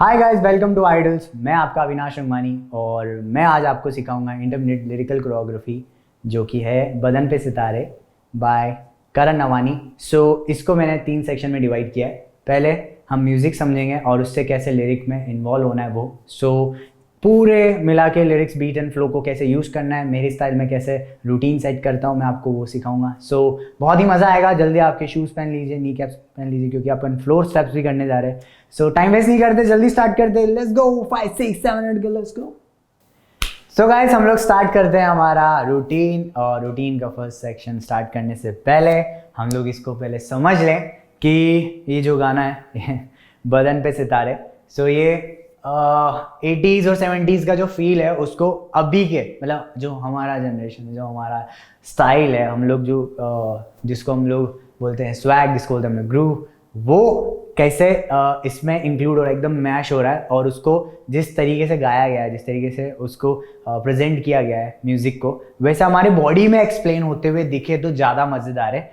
Hi guys, welcome to idols. मैं आपका अविनाश रंगमानी और मैं आज आपको सिखाऊंगा इंटरमीडिएट लिरिकल कोरियोग्राफी जो कि है बदन पे सितारे बाय करण नवानी। इसको मैंने 3 सेक्शन में डिवाइड किया है। पहले हम म्यूज़िक समझेंगे और उससे कैसे लिरिक में इन्वॉल्व होना है वो। पूरे मिला के लिरिक्स, बीट एंड फ्लो को कैसे यूज़ करना है, मेरे स्टाइल में कैसे रूटीन सेट करता हूँ मैं आपको वो सिखाऊंगा। बहुत ही मज़ा आएगा। जल्दी आपके शूज़ पहन लीजिए, नी कैप्स पहन लीजिए क्योंकि अपन फ्लोर स्टेप्स भी करने जा रहे हैं। टाइम वेस्ट नहीं करते, जल्दी स्टार्ट करते हैं। Let's go, 5 6 7 8 let's go. Guys, हम लोग स्टार्ट करते हैं हमारा रूटीन। और रूटीन का फर्स्ट सेक्शन स्टार्ट करने से पहले हम लोग इसको पहले समझ लें कि ये जो गाना है बदन पे सितारे, ये 80s और 70s का जो फील है उसको अभी के मतलब जो हमारा जनरेशन है, जो हमारा स्टाइल है, हम लोग जो जिसको हम लोग बोलते हैं स्वैग, जिसको बोलते हैं ग्रूव, वो कैसे इसमें इंक्लूड हो रहा है, एकदम मैश हो रहा है। और उसको जिस तरीके से गाया गया है, जिस तरीके से उसको प्रेजेंट किया गया है म्यूज़िक को, वैसे हमारे बॉडी में एक्सप्लेन होते हुए दिखे तो ज़्यादा मज़ेदार है।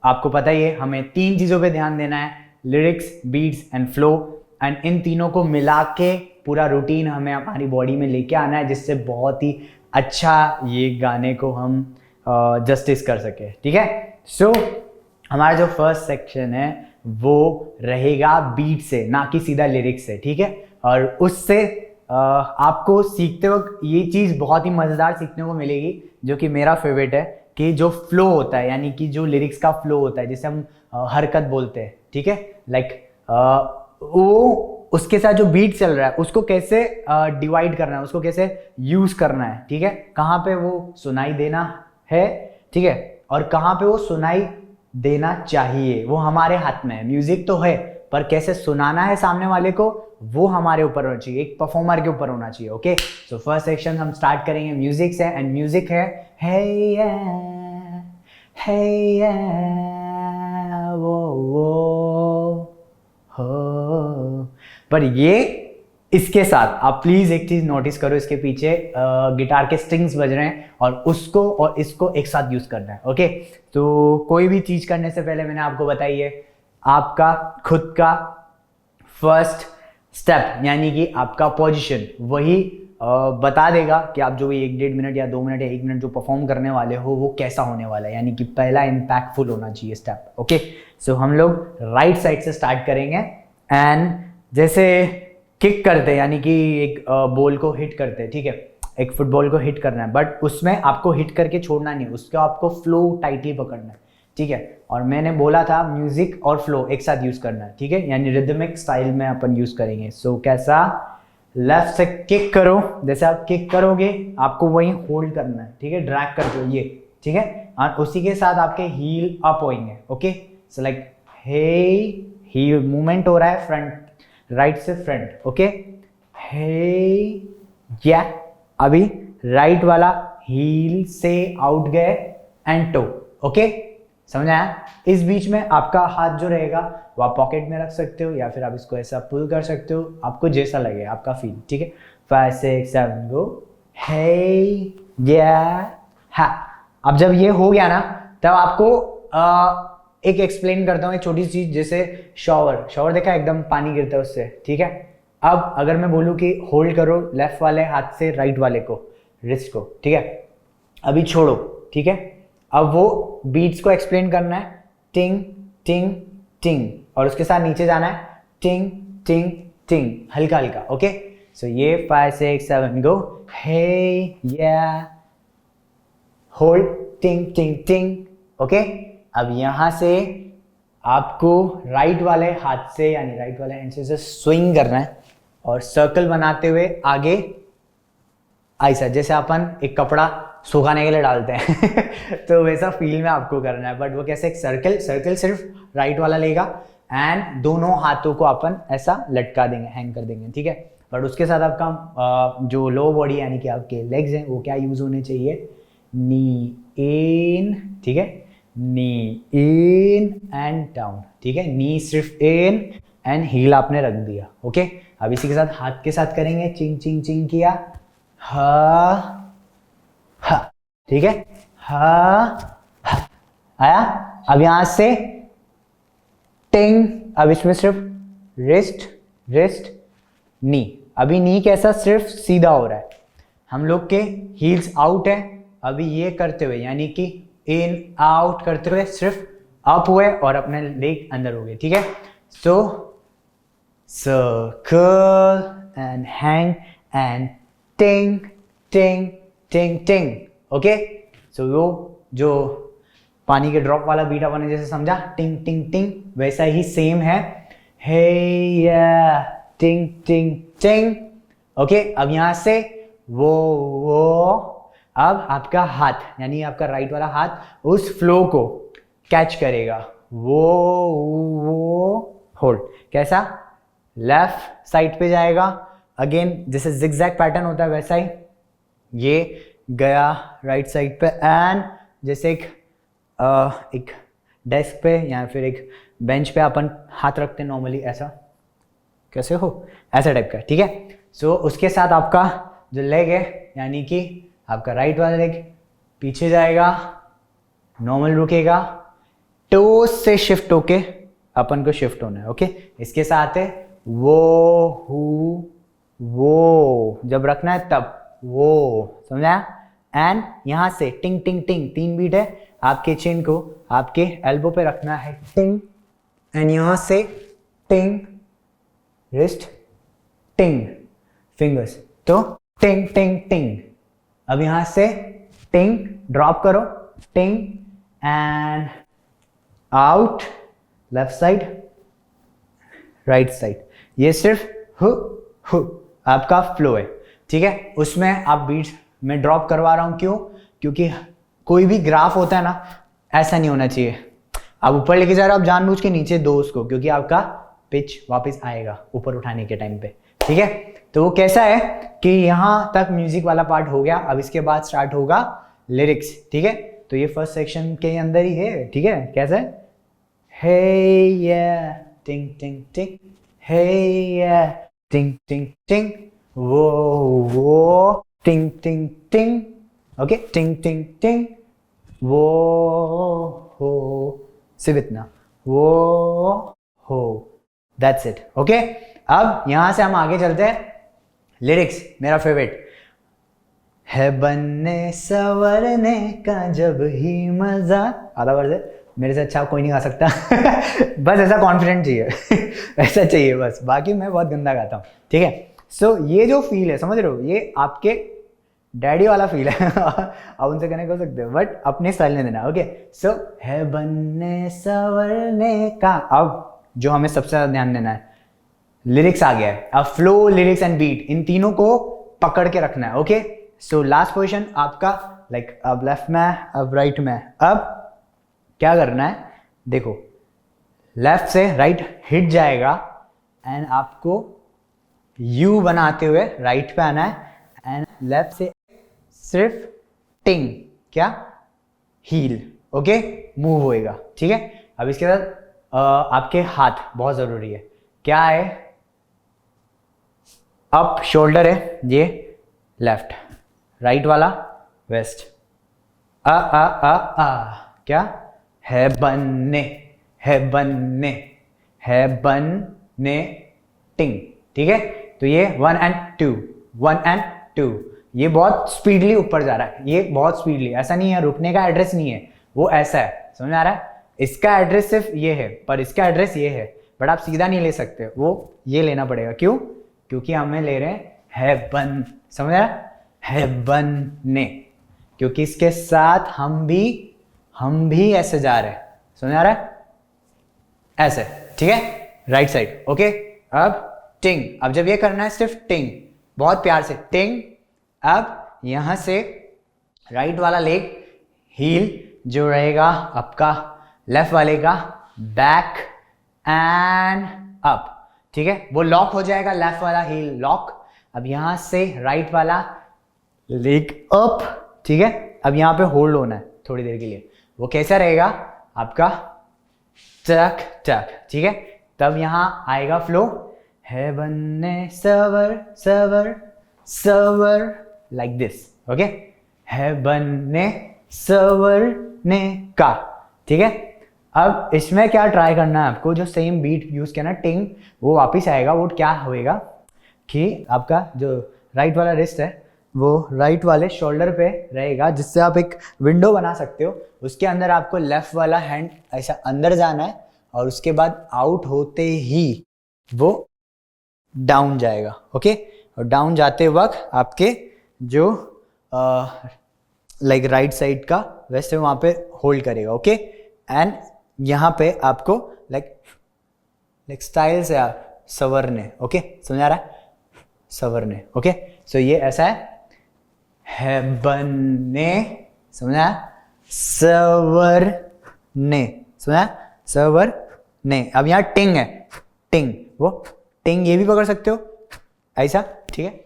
आपको पता ही है, हमें 3 चीज़ों पे ध्यान देना है, lyrics, beats and flow. And इन तीनों को मिला के पूरा रूटीन हमें हमारी बॉडी में लेके आना है, जिससे बहुत ही अच्छा ये गाने को हम जस्टिस कर सके। ठीक है। हमारा जो फर्स्ट सेक्शन है वो रहेगा बीट से, ना कि सीधा लिरिक्स से। ठीक है। और उससे आपको सीखते वक्त ये चीज़ बहुत ही मज़ेदार सीखने को मिलेगी, जो कि मेरा फेवरेट है, कि जो फ्लो होता है, यानी कि जो लिरिक्स का फ्लो होता है, जिसे हम हरकत बोलते हैं। ठीक है। वो उसके साथ जो बीट चल रहा है उसको कैसे डिवाइड करना है, उसको कैसे यूज करना है। ठीक है। कहाँ पे वो सुनाई देना है, ठीक है, और कहाँ पे वो सुनाई देना चाहिए, वो हमारे हाथ में है। म्यूजिक तो है, पर कैसे सुनाना है सामने वाले को, वो हमारे ऊपर होना चाहिए, एक परफॉर्मर के ऊपर होना चाहिए। ओके। फर्स्ट सेक्शन हम स्टार्ट करेंगे म्यूजिक से। एंड म्यूजिक है वो हो। पर ये इसके साथ आप प्लीज एक चीज नोटिस करो, इसके पीछे गिटार के स्ट्रिंग्स बज रहे हैं और उसको और इसको एक साथ यूज करना है। ओके। कोई भी चीज करने से पहले मैंने आपको बताइए, आपका खुद का फर्स्ट स्टेप यानी कि आपका पोजीशन वही बता देगा कि आप जो भी 1-1.5 मिनट या 2 मिनट या 1 मिनट जो परफॉर्म करने वाले हो वो कैसा होने वाला है, यानी कि पहला इम्पैक्टफुल होना चाहिए स्टेप। ओके। हम लोग राइट साइड से स्टार्ट करेंगे। एंड जैसे किक करते हैं, यानी कि एक बॉल को हिट करते हैं। ठीक है। एक फुटबॉल को हिट करना है, बट उसमें आपको हिट करके छोड़ना नहीं है, उसका आपको फ्लो टाइटली पकड़ना है। ठीक है। और मैंने बोला था म्यूजिक और फ्लो एक साथ यूज करना है। ठीक है। यानी रिदमिक स्टाइल में अपन यूज करेंगे। कैसा, लेफ्ट से किक करो, जैसे आप किक करोगे आपको वही होल्ड करना है। ठीक है। ड्रैग करते हो ये। ठीक है। और उसी के साथ आपके हील अप होंगे। Okay. Like hey, heel movement हो रहा है फ्रंट, राइट से फ्रंट। ओके। हे या अभी राइट वाला हील से आउट गए एंड टो। ओके। समझ आया। इस बीच में आपका हाथ जो रहेगा वो आप पॉकेट में रख सकते हो या फिर आप इसको ऐसा पुल कर सकते हो, आपको जैसा लगे, आपका फील। ठीक है। 5 6 7 गो। हे या हा। अब जब ये हो गया ना, तब आपको एक एक्सप्लेन करता हूँ एक छोटी सी चीज, जैसे शॉवर देखा, एकदम पानी गिरता है उससे। ठीक है। अब अगर मैं बोलूँ कि होल्ड करो लेफ्ट वाले हाथ से राइट वाले को, रिस्ट को। ठीक है। अभी छोड़ो। ठीक है। अब वो बीट्स को एक्सप्लेन करना है, टिंग टिंग टिंग, और उसके साथ नीचे जाना है टिंग टिंग टिंग, हल्का हल्का। ओके। ये 5 6 7 गो। हे या होल्ड टिंग टिंग टिंग। ओके। अब यहां से आपको राइट वाले हाथ से, यानी राइट वाले हैंड से स्विंग करना है और सर्कल बनाते हुए आगे ऐसा, जैसे अपन एक कपड़ा सुखाने के लिए डालते हैं तो वैसा फील में आपको करना है। बट वो कैसे, एक सर्कल सिर्फ राइट वाला लेगा एंड दोनों हाथों को अपन ऐसा लटका देंगे, हैंग कर देंगे। ठीक है। बट उसके साथ आपका जो लो बॉडी यानी कि आपके लेग्स हैं वो क्या यूज होने चाहिए, नी इन। ठीक है। नी इन एंड डाउन। ठीक है। नी सिर्फ इन एंड हील आपने रख दिया। ओके। अब इसी के साथ हाथ के साथ करेंगे, चिंग चिंग चिंग किया, हा हा। ठीक है। हा हा आया। अब यहां से टिंग, अब इसमें सिर्फ रिस्ट रिस्ट नी। अभी नी कैसा, सिर्फ सीधा हो रहा है, हम लोग के हील्स आउट है। अभी ये करते हुए यानी कि इन आउट करते हुए सिर्फ अप हुए और अपने लेग अंदर हो गए, ठीक है। सो सर्कल एंड हैंग एंड टिंग टिंग टिंग टिंग, ओके। सो वो जो पानी के ड्रॉप वाला बीट अपन ने जैसे समझा, टिंग टिंग टिंग, वैसा ही सेम है, हे या टिंग टिंग टिंग, ओके। अब यहां से वो अब आपका हाथ यानी आपका राइट वाला हाथ उस फ्लो को कैच करेगा, वो होल्ड, कैसा, लेफ्ट साइड पे जाएगा, अगेन जैसे जिगजैग पैटर्न होता है वैसा ही, ये गया राइट साइड पे, एंड जैसे एक डेस्क पे या फिर एक बेंच पे अपन हाथ रखते हैं नॉर्मली, ऐसा, कैसे हो, ऐसा टाइप का, ठीक है। सो उसके साथ आपका जो लेग है यानी कि आपका राइट वाला लेग पीछे जाएगा, नॉर्मल रुकेगा, टोस से शिफ्ट होके अपन को शिफ्ट होना है, ओके। इसके साथ है वो जब रखना है तब वो, समझा। एंड यहां से टिंग टिंग टिंग, 3 बीट है, आपके चिन को आपके एल्बो पे रखना है, टिंग, एंड यहां से टिंग, रिस्ट, टिंग, फिंगर्स, तो टिंग टिंग टिंग। अब यहां से टिंग ड्रॉप करो, टिंग and out, left side, right side, ये सिर्फ हु आपका फ्लो है, ठीक है। उसमें आप बीट्स में ड्रॉप करवा रहा हूं, क्यों, क्योंकि कोई भी ग्राफ होता है ना, ऐसा नहीं होना चाहिए, आप ऊपर लेके जा रहे हो, आप जानबूझ के नीचे दो उसको, क्योंकि आपका पिच वापस आएगा ऊपर उठाने के टाइम पे, ठीक है। तो वो कैसा है कि यहां तक म्यूजिक वाला पार्ट हो गया, अब इसके बाद स्टार्ट होगा लिरिक्स, ठीक है। तो ये फर्स्ट सेक्शन के अंदर ही है, ठीक है। कैसे, हे या टिंग टिंग टिंग, हे या टिंग टिंग टिंग, वो टिंग टिंग टिंग, ओके, टिंग टिंग टिंग, वो हो, सिर्फ इतना, वो हो, दैट्स इट, ओके। अब यहां से हम आगे चलते हैं, लिरिक्स मेरा फेवरेट है, बनने सवरने का जब ही मजा, आधा वर्ड है, मेरे से अच्छा कोई नहीं गा सकता बस ऐसा कॉन्फिडेंट चाहिए ऐसा चाहिए बस, बाकी मैं बहुत गंदा गाता हूँ, ठीक है। सो ये जो फील है, समझ रहे हो, ये आपके डैडी वाला फील है आप उनसे कनेक्ट हो सकते हो, बट अपने स्टाइल में देना, ओके। सो है बनने सवरने का, अब जो हमें सबसे ज्यादा ध्यान देना है, लिरिक्स आ गया है, अब फ्लो, लिरिक्स एंड बीट, इन तीनों को पकड़ के रखना है, ओके। सो लास्ट पोजीशन आपका लाइक, अब लेफ्ट में, अब राइट में, अब क्या करना है, देखो, लेफ्ट से राइट हिट जाएगा एंड आपको यू बनाते हुए राइट पे आना है, एंड लेफ्ट से सिर्फ टिंग, क्या, हील, ओके, मूव होएगा, ठीक है। अब इसके बाद आपके हाथ बहुत जरूरी है, क्या है, अप शोल्डर है ये, लेफ्ट, राइट वाला वेस्ट, आ क्या है, बनने, है बनने, है बनने, टिंग, ठीक है। तो ये 1 and 2, 1 and 2, ये बहुत स्पीडली ऊपर जा रहा है, ये बहुत स्पीडली, ऐसा नहीं है, रुकने का एड्रेस नहीं है, वो ऐसा है, समझ में आ रहा है। इसका एड्रेस सिर्फ ये है, पर इसका एड्रेस ये है, बट आप सीधा नहीं ले सकते, वो ये लेना पड़ेगा, क्यों, क्योंकि हमें ले रहे हैं है बन, समझ रहा है बनने, क्योंकि इसके साथ हम भी ऐसे जा रहे हैं, समझ आ रहा है, ऐसे, ठीक है, राइट साइड, ओके। अब टिंग, अब जब ये करना है सिर्फ टिंग, बहुत प्यार से टिंग, अब यहां से राइट वाला लेग हील जो रहेगा आपका लेफ्ट वाले का, बैक एंड अप, ठीक है, वो लॉक हो जाएगा, लेफ्ट वाला हील लॉक। अब यहां से राइट वाला लेग अप, ठीक है। अब यहां पे होल्ड होना है थोड़ी देर के लिए, वो कैसा रहेगा आपका, टक टक, ठीक है। तब यहां आएगा फ्लो, है बनने सवर सवर सवर, लाइक दिस, ओके, है बनने सवरने का, ठीक है। अब इसमें क्या ट्राई करना है आपको, जो सेम बीट यूज किया ना टिंग, वो वापिस आएगा, वो क्या होएगा, कि आपका जो राइट वाला रिस्ट है वो राइट वाले शोल्डर पे रहेगा, जिससे आप एक विंडो बना सकते हो। उसके अंदर आपको लेफ्ट वाला हैंड ऐसा अंदर जाना है और उसके बाद आउट होते ही वो डाउन जाएगा। ओके, और डाउन जाते वक्त आपके जो लाइक राइट साइड का वैसे वहां पे होल्ड करेगा। ओके, एंड यहाँ पे आपको लाइक स्टाइल से आप संवरने। ओके, समझ आ रहा है? संवरने। ओके, सो ये ऐसा है बनने, समझा? संवरने, समझा? संवरने। अब यहाँ टिंग है, टिंग, वो टिंग ये भी पकड़ सकते हो ऐसा, ठीक है।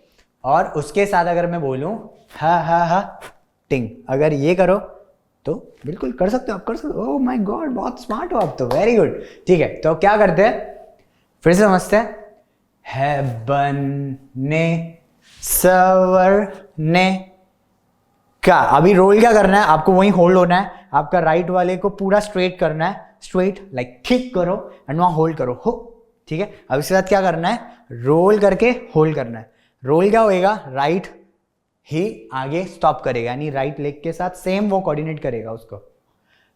और उसके साथ अगर मैं बोलूं हा टिंग, अगर ये करो तो बिल्कुल कर सकते हो, आप कर सकते हो। ओह माय गॉड, बहुत स्मार्ट हो आप तो, वेरी गुड। ठीक है, तो क्या करते हैं, फिर से समझते हैं। है बनने संवरने का। अभी रोल क्या करना है आपको, वही होल्ड होना है, आपका राइट वाले को पूरा स्ट्रेट करना है, स्ट्रेट लाइक किक करो एंड वहां होल्ड करो हो, ठीक है। अब इसके साथ क्या करना है, रोल करके होल्ड करना है। रोल क्या होएगा, राइट ही आगे स्टॉप करेगा, यानी राइट लेग के साथ सेम वो कोऑर्डिनेट करेगा उसको।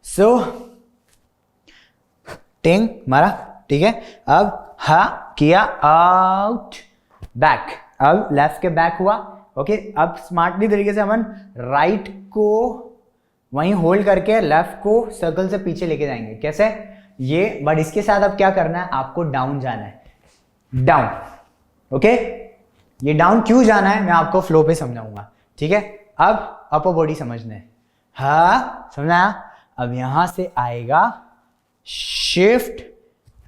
सो टिंग मारा, ठीक है। अब हा किया, आउट बैक, अब लेफ्ट के बैक हुआ। ओके, अब स्मार्टली तरीके से अपन राइट को वहीं होल्ड करके लेफ्ट को सर्कल से पीछे लेके जाएंगे। कैसे, ये, बट इसके साथ अब क्या करना है, आपको डाउन जाना है, डाउन। ओके, ये डाउन क्यों जाना है मैं आपको फ्लो पे समझाऊंगा, ठीक है। अब अपर बॉडी समझना है, हाँ समझा। अब यहां से आएगा शिफ्ट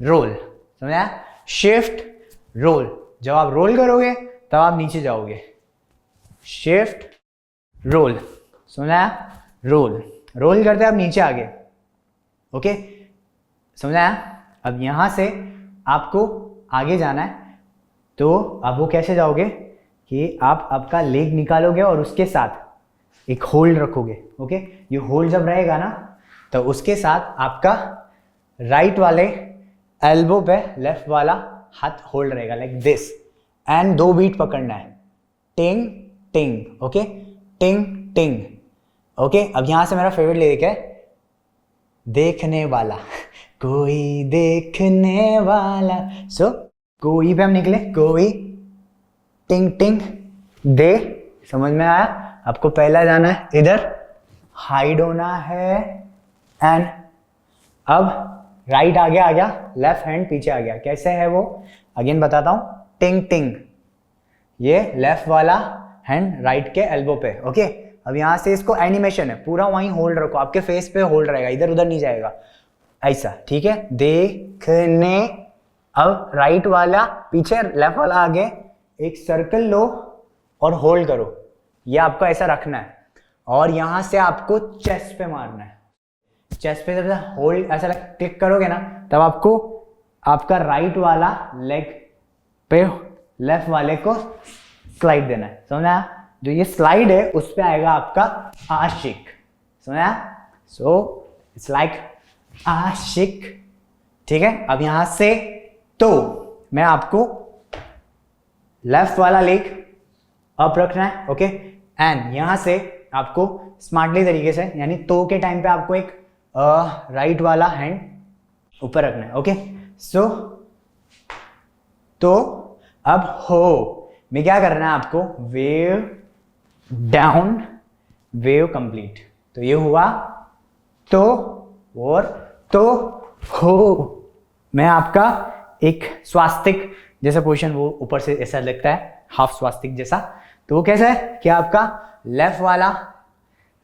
रोल, समझा, शिफ्ट रोल। जब आप रोल करोगे तब आप नीचे जाओगे, शिफ्ट रोल, समझा। रोल, रोल करते आप नीचे आ गए। ओके, समझाया। अब यहां से आपको आगे जाना है, तो अब वो कैसे जाओगे कि आप आपका लेग निकालोगे और उसके साथ एक होल्ड रखोगे। ओके, ये होल्ड जब रहेगा ना, तो उसके साथ आपका राइट वाले एल्बो पे लेफ्ट वाला हाथ होल्ड रहेगा लाइक दिस, एंड 2 बीट पकड़ना है, टिंग टिंग। ओके, टिंग टिंग। ओके, अब यहां से मेरा फेवरेट लिरिक है, देखने वाला कोई देखने वाला। सो कोई पे हम निकले, कोई, टिंग टिंग, दे, समझ में आया। आपको पहला जाना है इधर, हाइड होना है, एंड अब राइट आगे आ गया, लेफ्ट हैंड पीछे आ गया। कैसे है वो, अगेन बताता हूं, टिंग टिंग, ये लेफ्ट वाला हैंड राइट के एल्बो पे। ओके, अब यहां से इसको एनिमेशन है, पूरा वहीं होल्ड रखो, आपके फेस पे होल्ड रहेगा, इधर उधर नहीं जाएगा, ऐसा, ठीक है। देखने, अब राइट वाला पीछे, लेफ्ट वाला आगे, एक सर्कल लो और होल्ड करो, ये आपको ऐसा रखना है। और यहां से आपको चेस्ट पे मारना है, चेस्ट पे जब होल्ड ऐसा क्लिक करोगे ना, तब आपको आपका राइट वाला लेग पे लेफ्ट वाले को स्लाइड देना है, समझा। जो ये स्लाइड है उस पे आएगा आपका आशिक, समझा। सो इट्स लाइक आशिक, ठीक है। अब यहां से तो मैं आपको लेफ्ट वाला लेग अप रखना है, ओके, एंड यहां से आपको स्मार्टली तरीके से, यानी तो के टाइम पे आपको एक राइट वाला हैंड ऊपर रखना है। ओके, सो तो अब हो में क्या करना है आपको, वेव डाउन, वेव कंप्लीट। तो ये हुआ तो, और तो हो में आपका एक स्वास्तिक जैसा पोजीशन, वो ऊपर से ऐसा लगता है हाफ स्वास्तिक जैसा। तो वो कैसा है कि आपका लेफ्ट वाला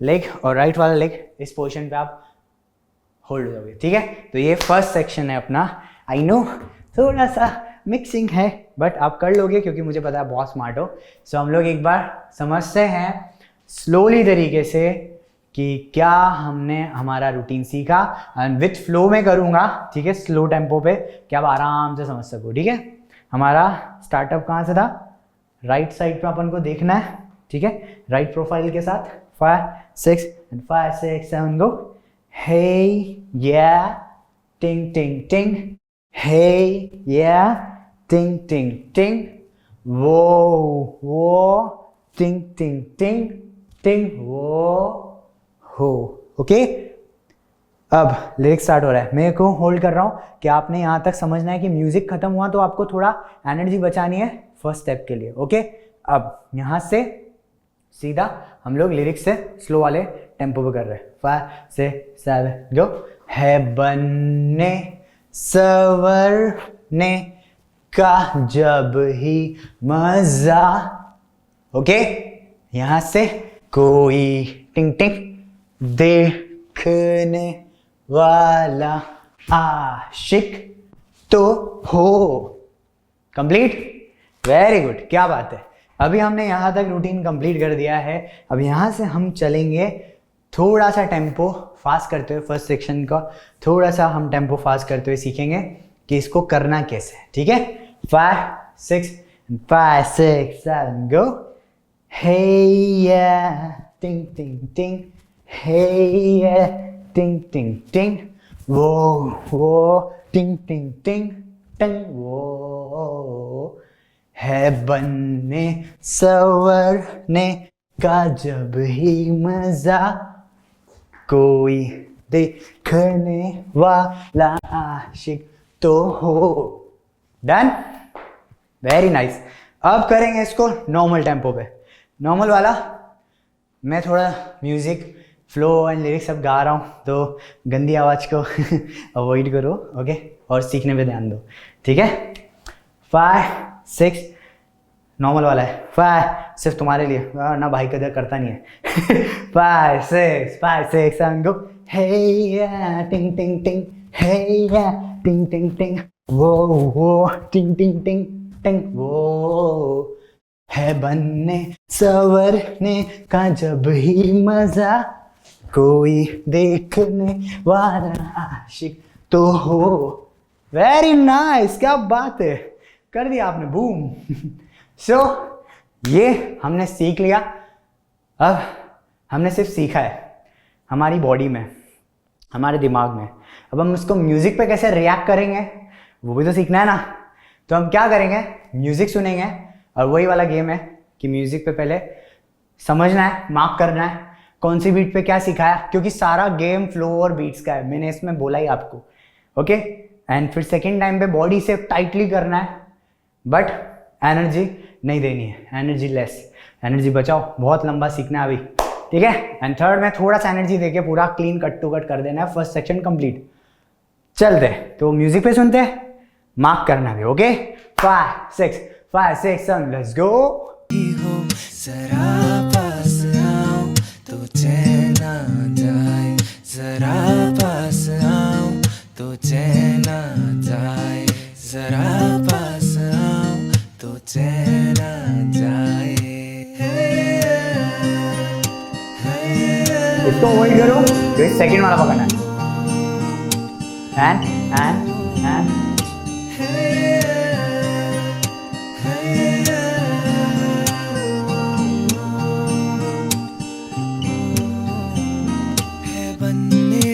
लेग और राइट वाला लेग इस पोजीशन पे आप होल्ड हो जाओगे, ठीक है। तो ये फर्स्ट सेक्शन है अपना। आई नो थोड़ा सा मिक्सिंग है, बट आप कर लोगे क्योंकि मुझे पता है बहुत स्मार्ट हो। सो हम लोग एक बार समझते हैं स्लोली तरीके से कि क्या हमने हमारा रूटीन सीखा, एंड विथ फ्लो में करूंगा, ठीक है, स्लो टेम्पो पे, कि आप आराम से समझ सको, ठीक है। हमारा स्टार्टअप कहाँ से था, राइट साइड पे अपन को देखना है, ठीक है, राइट प्रोफाइल के साथ 5 6 and 5 6 7 go. Hey, yeah, ting, ting, ting. Hey, yeah, ting, ting, ting. वो टिंग टिंग टिंग टिंग वो हो। ओके, अब लिरिक्स स्टार्ट हो रहा है। मैं को होल्ड कर रहा हूं कि आपने यहां तक समझना है कि म्यूजिक खत्म हुआ तो आपको थोड़ा एनर्जी बचानी है फर्स्ट स्टेप के लिए। ओके, अब यहां से सीधा हम लोग लिरिक्स से स्लो वाले टेम्पो पे कर रहे हैं। 5 6 7 गो। है बनने सवरने का जब ही मजा। ओके, यहां से कोई टिंग टिंग देखने वाला आशिक तो हो। कंप्लीट, वेरी गुड, क्या बात है। अभी हमने यहां तक रूटीन कंप्लीट कर दिया है। अब यहां से हम चलेंगे थोड़ा सा टेम्पो फास्ट करते हुए। फर्स्ट सेक्शन का थोड़ा सा हम टेम्पो फास्ट करते हुए सीखेंगे कि इसको करना कैसे है। ठीक है, 5 6 5 6 7 गो। Hey yeah, ting ting ting. Hey yeah, ting ting ting. Whoa, ting ting ting ting. Whoa. है बनने सवरने का जब ही मजा, कोई देखने वाला आशिक तो हो। Done, very nice. अब करेंगे इसको नॉर्मल टेम्पो पे। नॉर्मल वाला मैं थोड़ा म्यूजिक फ्लो एंड लिरिक्स सब गा रहा हूँ तो गंदी आवाज़ को अवॉइड करो। ओके, और सीखने पे ध्यान दो। ठीक है, 5 6 नॉर्मल वाला है। 5 सिर्फ तुम्हारे लिए, ना भाई कदर करता नहीं है। 5 6 7 गो। हे या टिंग टिंग टिंग, हे या टिंग टिंग टिंग, वो टिंग टिंग टिंग टिंग वो। है बनने सवरने का जब ही मजा, कोई देखने वाला आशिक तो हो। वेरी नाइस, क्या बात है, कर दिया आपने, बूम। सो ये हमने सीख लिया। अब हमने सिर्फ सीखा है हमारी बॉडी में, हमारे दिमाग में। अब हम उसको म्यूजिक पे कैसे रिएक्ट करेंगे वो भी तो सीखना है ना। तो हम क्या करेंगे, म्यूजिक सुनेंगे और वही वाला गेम है कि म्यूजिक पे पहले समझना है, मार्क करना है कौन सी बीट पे क्या सिखाया, क्योंकि सारा गेम फ्लो और बीट्स का है, मैंने इसमें बोला ही आपको। ओके, एंड फिर सेकेंड टाइम पे बॉडी से टाइटली करना है, बट एनर्जी नहीं देनी है, एनर्जी लेस, एनर्जी बचाओ, बहुत लंबा सीखना है अभी। ठीक है, एंड थर्ड में थोड़ा सा एनर्जी देके पूरा क्लीन कट टू कट कर देना है। First section complete. चलते तो म्यूजिक पे सुनते हैं, मार्क करना भी। Okay, 5 6 7 let's go. जरा पास आओ तो चैन आ जाए, जरा पास आओ तो चैन आ जाए, जरा पास आओ तो चैन आ जाए। इसको अवॉइड करो, जो सेकंड वाला पकड़ना है। एंड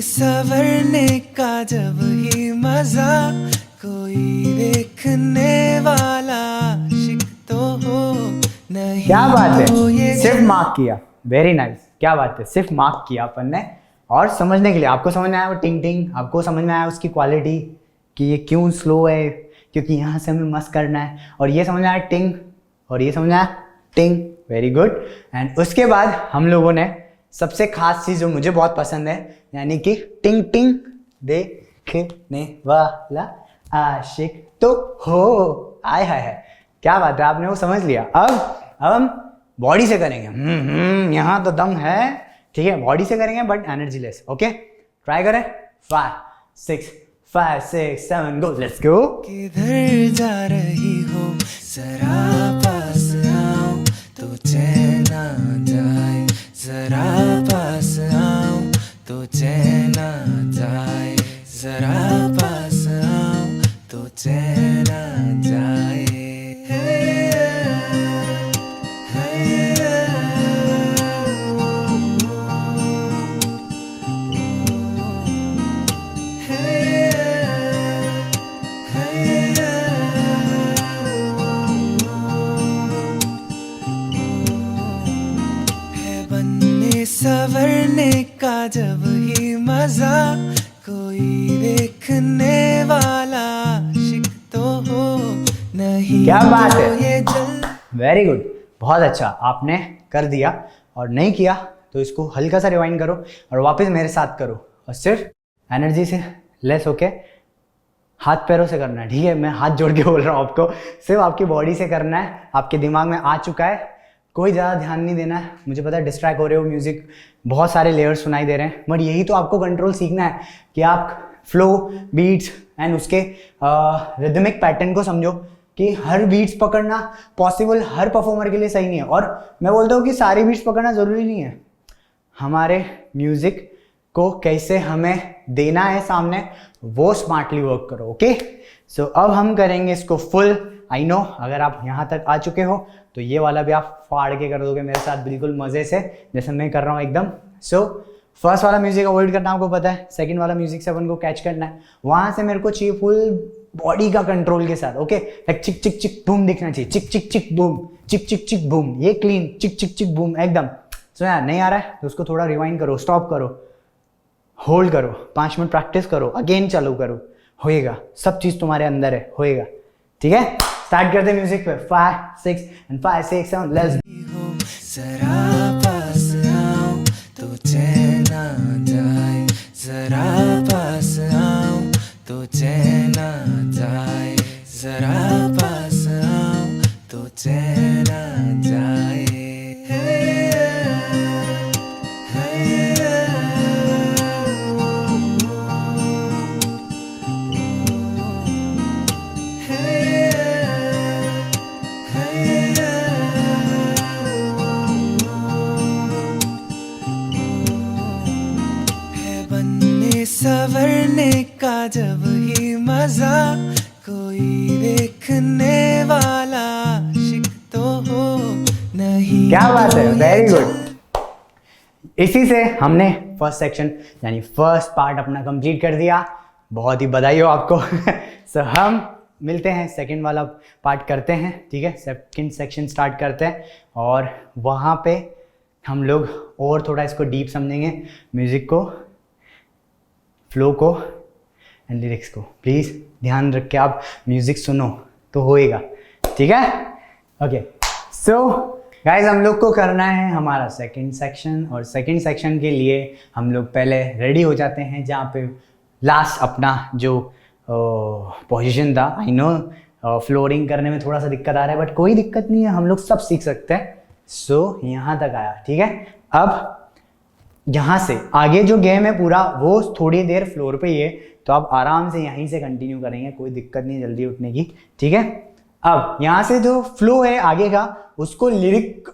सवरने का जब ही मजा, कोई देखने वाला आशिक तो हो नहीं। क्या बात है, तो ये सिर्फ मार्क किया, वेरी नाइस, क्या बात है, सिर्फ मार्क किया अपन ने। और समझने के लिए आपको समझ में आया वो टिंग टिंग, आपको समझ में आया उसकी क्वालिटी कि ये क्यों स्लो है, क्योंकि यहाँ से हमें मस्त करना है। और ये समझ में आया टिंग, और ये समझ में आया टिंग, वेरी गुड। एंड उसके बाद हम लोगों ने सबसे खास चीज़ जो मुझे बहुत पसंद है, यानी कि टिंग टिंग देखने वाला आशिक तो हो। आय हाय है, क्या बात है, आपने वो समझ लिया। अब हम बॉडी से करेंगे। यहाँ तो दम है, ठीक है, बॉडी से करेंगे but energy less. Okay, try करें। 5 6 7 गो, लेट्स गो। किधर जा रही हो, जरा पास आओ तो चैन आ जाए, जरा पास आओ तो चैन आ जाए, जरा पास आओ तो चैन आ जाए। मजा, कोई देखने वाला आशिक तो हो नहीं। क्या बात है, तो ये जल वेरी गुड, बहुत अच्छा आपने कर दिया। और नहीं किया तो इसको हल्का सा रिवाइंड करो और वापस मेरे साथ करो, और सिर्फ एनर्जी से लेस होके हाथ पैरों से करना है, ठीक है? मैं हाथ जोड़ के बोल रहा हूँ आपको, सिर्फ आपकी बॉडी से करना है। आपके दिमाग में आ चुका है, कोई ज़्यादा ध्यान नहीं देना है। मुझे पता है डिस्ट्रैक्ट हो रहे हो, म्यूजिक बहुत सारे लेयर्स सुनाई दे रहे हैं, बट यही तो आपको कंट्रोल सीखना है कि आप फ्लो, बीट्स एंड उसके रिदमिक पैटर्न को समझो कि हर बीट्स पकड़ना पॉसिबल हर परफॉर्मर के लिए सही नहीं है। और मैं बोलता हूँ कि सारी बीट्स पकड़ना ज़रूरी नहीं है। हमारे म्यूज़िक को कैसे हमें देना है सामने, वो स्मार्टली वर्क करो। ओके, सो अब हम करेंगे इसको फुल। आई नो अगर आप यहाँ तक आ चुके हो तो ये वाला भी आप फाड़ के कर दोगे मेरे साथ बिल्कुल मज़े से, जैसे मैं कर रहा हूँ एकदम। सो फर्स्ट वाला म्यूजिक अवॉइड करना आपको पता है, सेकंड वाला म्यूजिक से अपन को कैच करना है। वहाँ से मेरे को चाहिए फुल बॉडी का कंट्रोल के साथ। ओके, लाइक चिक चिक चिक बूम दिखना चाहिए, चिक चिक चिक बूम, चिक चिक चिक बूम, ये क्लीन चिक चिक चिक बूम एकदम। सो यार नहीं आ रहा है तो उसको थोड़ा रिवाइंड करो, स्टॉप करो, होल्ड करो, 5 मिनट प्रैक्टिस करो, अगेन चालू करो, होएगा। सब चीज़ तुम्हारे अंदर है, होएगा। ठीक है, स्टार्ट करते म्यूजिक पे 5 6 एंड 5 6 7 लेट्स हो। जरा पास आओ तो चैन आ जाए, जरा पास आओ तो चैन आ जाए, जरा पास आओ तो चैन आ जाए। सवरने का जब ही मजा, कोई देखने वाला आशिक तो हो नहीं। क्या बात है, तो ये वेरी गुड। इसी से हमने फर्स्ट सेक्शन यानी फर्स्ट पार्ट अपना कंप्लीट कर दिया। बहुत ही बधाई हो आपको। सो हम मिलते हैं, सेकंड वाला पार्ट करते हैं, ठीक है? सेकंड सेक्शन स्टार्ट करते हैं और वहाँ पे हम लोग और थोड़ा इसको डीप समझेंगे, म्यूज़िक को, फ्लो को एंड लिरिक्स को। प्लीज़ ध्यान रख के आप म्यूज़िक सुनो तो होएगा, ठीक है? ओके, सो गाइज हम लोग को करना है हमारा सेकंड सेक्शन, और सेकंड सेक्शन के लिए हम लोग पहले रेडी हो जाते हैं, जहाँ पे लास्ट अपना जो पोजीशन था। आई नो फ्लोरिंग करने में थोड़ा सा दिक्कत आ रहा है, बट कोई दिक्कत नहीं है, हम लोग सब सीख सकते हैं। सो यहाँ तक आया, ठीक है? अब यहाँ से आगे जो गेम है पूरा वो थोड़ी देर फ्लोर पे ही है, तो आप आराम से यहीं से कंटिन्यू करेंगे, कोई दिक्कत नहीं जल्दी उठने की, ठीक है? अब यहाँ से जो फ्लो है आगे का, उसको लिरिक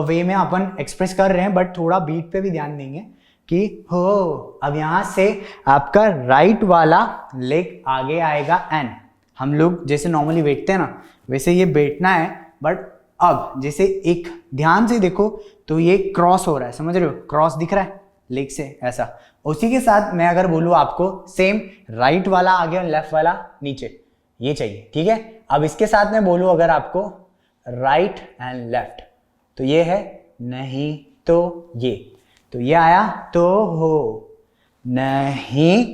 वे में अपन एक्सप्रेस कर रहे हैं, बट थोड़ा बीट पे भी ध्यान देंगे कि हो। अब यहाँ से आपका राइट वाला लेग आगे आएगा एंड हम लोग जैसे नॉर्मली बैठते हैं ना, वैसे ये बैठना है, बट अब जैसे एक ध्यान से देखो तो ये क्रॉस हो रहा है, समझ रहे हो? क्रॉस दिख रहा है लेग से ऐसा। उसी के साथ मैं अगर बोलूँ आपको सेम राइट वाला आगे और लेफ्ट वाला नीचे, ये चाहिए, ठीक है? अब इसके साथ मैं बोलूँ अगर आपको राइट एंड लेफ्ट, तो ये है नहीं तो ये, तो ये आया तो हो नहीं।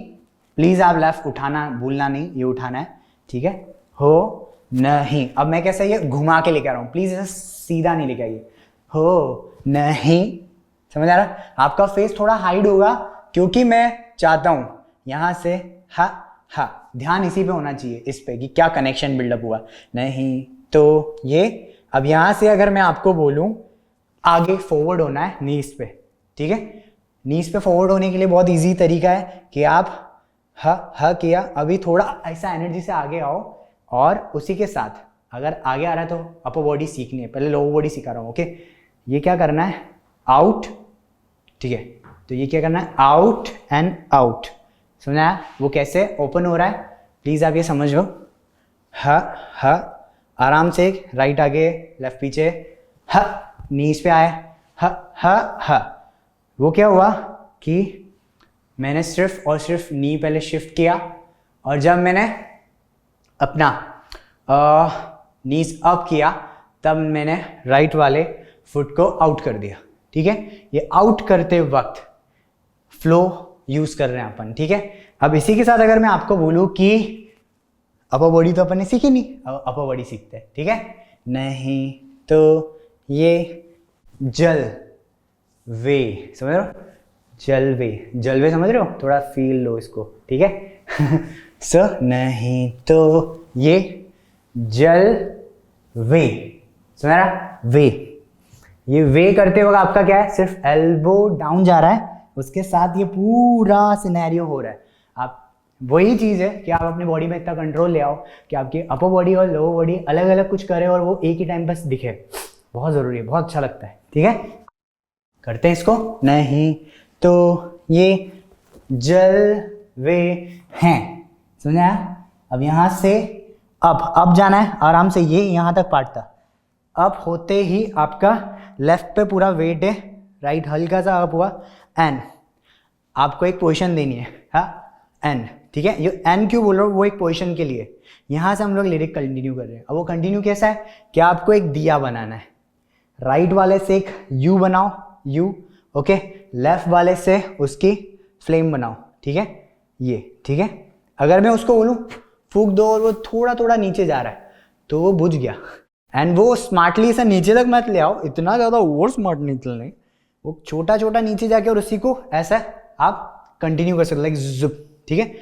प्लीज आप लेफ्ट उठाना भूलना नहीं, ये उठाना है, ठीक है? हो नहीं। अब मैं कैसे ये घुमा के लेके आ रहा हूँ, प्लीज ऐसा सीधा नहीं लेके आइए। हो नहीं, समझ आ रहा? आपका फेस थोड़ा हाइड होगा क्योंकि मैं चाहता हूं यहां से हा हा, ध्यान इसी पे होना चाहिए, इस पे कि क्या कनेक्शन बिल्डअप हुआ। नहीं तो ये, अब यहां से अगर मैं आपको बोलूं आगे फॉरवर्ड होना है नीज पे, ठीक है? नीज पे फॉरवर्ड होने के लिए बहुत इजी तरीका है कि आप हा किया, अभी थोड़ा ऐसा एनर्जी से आगे आओ, और उसी के साथ अगर आगे आ रहा है तो अपर बॉडी सीखनी है, पहले लोअर बॉडी सिखा रहा हूँ। ओके, ये क्या करना है, आउट, ठीक है? तो ये क्या करना है, आउट एंड आउट, समझा? वो कैसे ओपन हो रहा है, प्लीज आप ये समझ लो। ह आराम से, राइट आगे लेफ्ट पीछे, ह नीज पे आए, ह वो क्या हुआ कि मैंने सिर्फ और सिर्फ नी पहले शिफ्ट किया, और जब मैंने अपना नीज अप किया तब मैंने राइट वाले फुट को आउट कर दिया, ठीक है? ये आउट करते वक्त फ्लो यूज कर रहे हैं अपन, ठीक है। अब इसी के साथ अगर मैं आपको बोलूं कि अपर बॉडी तो अपन ने सीखी नहीं, अब अपर बॉडी सीखते हैं, ठीक है। नहीं तो ये जल वे, समझ रहे हो, जलवे, जलवे समझ रहे हो, थोड़ा फील लो इसको, ठीक है। सो नहीं तो ये जल वे, समझ रहा, वे, ये वे करते वक्त आपका क्या है, सिर्फ एल्बो डाउन जा रहा है, उसके साथ ये पूरा सिनेरियो हो रहा है। आप वही चीज़ है कि आप अपनी बॉडी में इतना कंट्रोल ले आओ कि आपकी अपर बॉडी और लोअर बॉडी अलग अलग कुछ करे और वो एक ही टाइम बस दिखे, बहुत ज़रूरी है, बहुत अच्छा लगता है, ठीक है। करते हैं इसको। नहीं तो ये जल वे हैं, समझा। अब यहाँ से अब जाना है आराम से, ये यहाँ तक पार्ट था। अप होते ही आपका लेफ्ट पे पूरा वेट है, राइट हल्का सा अप हुआ, एन आपको एक पोजीशन देनी है, हाँ एन, ठीक है। ये एन क्यों बोल रहा हूँ, वो एक पोजीशन के लिए। यहाँ से हम लोग लिरिक कंटिन्यू कर रहे हैं। अब वो कंटिन्यू कैसा है कि आपको एक दिया बनाना है, राइट वाले से एक यू बनाओ, यू, ओके, लेफ्ट वाले से उसकी फ्लेम बनाओ, ठीक है, ये, ठीक है। अगर मैं उसको बोलूँ फूंक दो और वो थोड़ा थोड़ा नीचे जा रहा है तो वो बुझ गया, एंड वो स्मार्टली इसे नीचे तक मत ले आओ, इतना ज़्यादा ओवर स्मार्ट नहीं चलने, वो छोटा छोटा नीचे जाके और उसी को ऐसा आप कंटिन्यू कर सकते, लाइक जुप, ठीक है,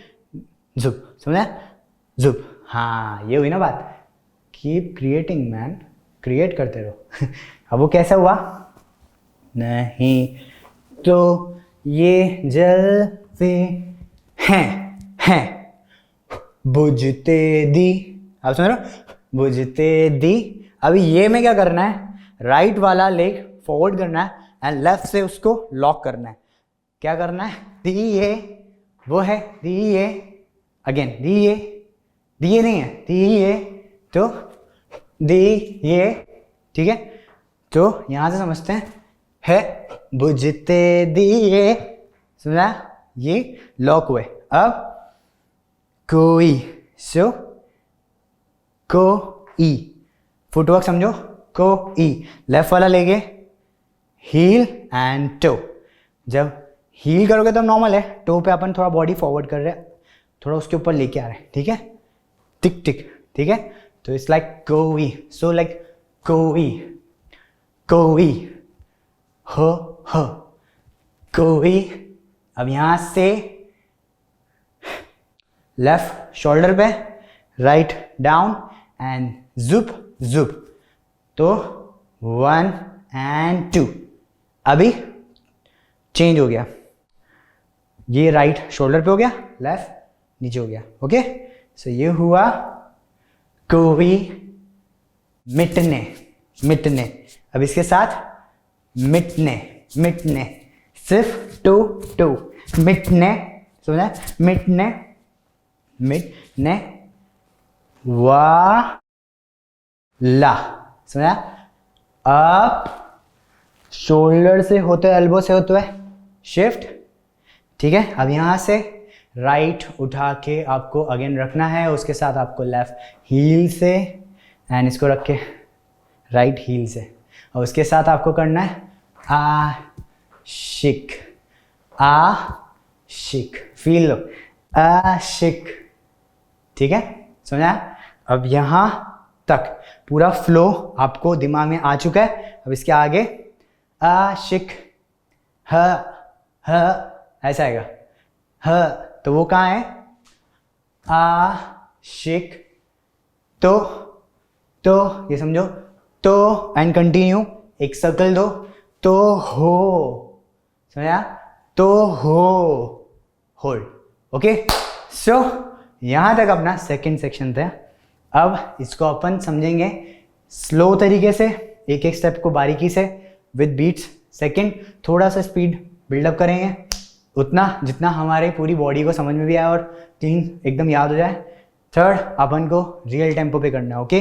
जुप, समझा, जुप, हाँ ये हुई ना बात। कीप क्रिएटिंग मैन, क्रिएट करते रहो। अब वो कैसा हुआ, नहीं तो ये जलवे हैं बुझते दी, आप समझ रहे हो, बुझते दी। अभी ये में क्या करना है, राइट वाला लेग फॉरवर्ड करना है एंड लेफ्ट से उसको लॉक करना है। क्या करना है, दिए, वो है दिए, अगेन दिए, दिए नहीं है, दिए तो दिए, ठीक है। तो यहां से समझते हैं, है बुझते दिए, समझा, ये लॉक हुए। अब कोई, सो कोई, फुटवर्क समझो, कोई, लेफ्ट वाला लेगे हील एंड टो। जब हील करोगे तो नॉर्मल है, टो पे अपन थोड़ा बॉडी फॉरवर्ड कर रहे हैं, थोड़ा उसके ऊपर लेके आ रहे हैं, ठीक है, टिक टिक, ठीक है। तो इट्स लाइक कोई, सो लाइक कोई, कोई, हो कोई। अब यहां से लेफ्ट शोल्डर पे, राइट डाउन एंड जुप जुप, तो 1 एंड 2। अभी चेंज हो गया, ये राइट शोल्डर पे हो गया, लेफ्ट नीचे हो गया, ओके। सो ये हुआ कोई मिटने, मिटने। अब इसके साथ मिटने, मिटने, सिर्फ टू टू, मिटने, समझा, मिटने, मिटने, वा ला, समझा। अप शोल्डर से होते हुए, एल्बो से होते हुए शिफ्ट, ठीक है। अब यहां से राइट उठा के आपको अगेन रखना है, उसके साथ आपको लेफ्ट हील से एंड इसको रख के राइट हील से, और उसके साथ आपको करना है आशिक, आशिक, फील लो, आशिक, ठीक है, समझा। अब यहां तक पूरा फ्लो आपको दिमाग में आ चुका है। अब इसके आगे आशिक, ह ऐसा आएगा, ह, तो वो कहाँ है, आशिक, तो ये समझो, तो एंड कंटिन्यू, एक सर्कल दो, तो हो, समझा, तो हो, होल्ड, ओके। सो यहां तक अपना सेकंड सेक्शन था। अब इसको अपन समझेंगे स्लो तरीके से, एक एक स्टेप को बारीकी से विद बीट्स सेकंड, थोड़ा सा स्पीड बिल्डअप करेंगे, उतना जितना हमारे पूरी बॉडी को समझ में भी आए और क्लीन एकदम याद हो जाए। थर्ड अपन को रियल टेम्पो पे करना है, ओके।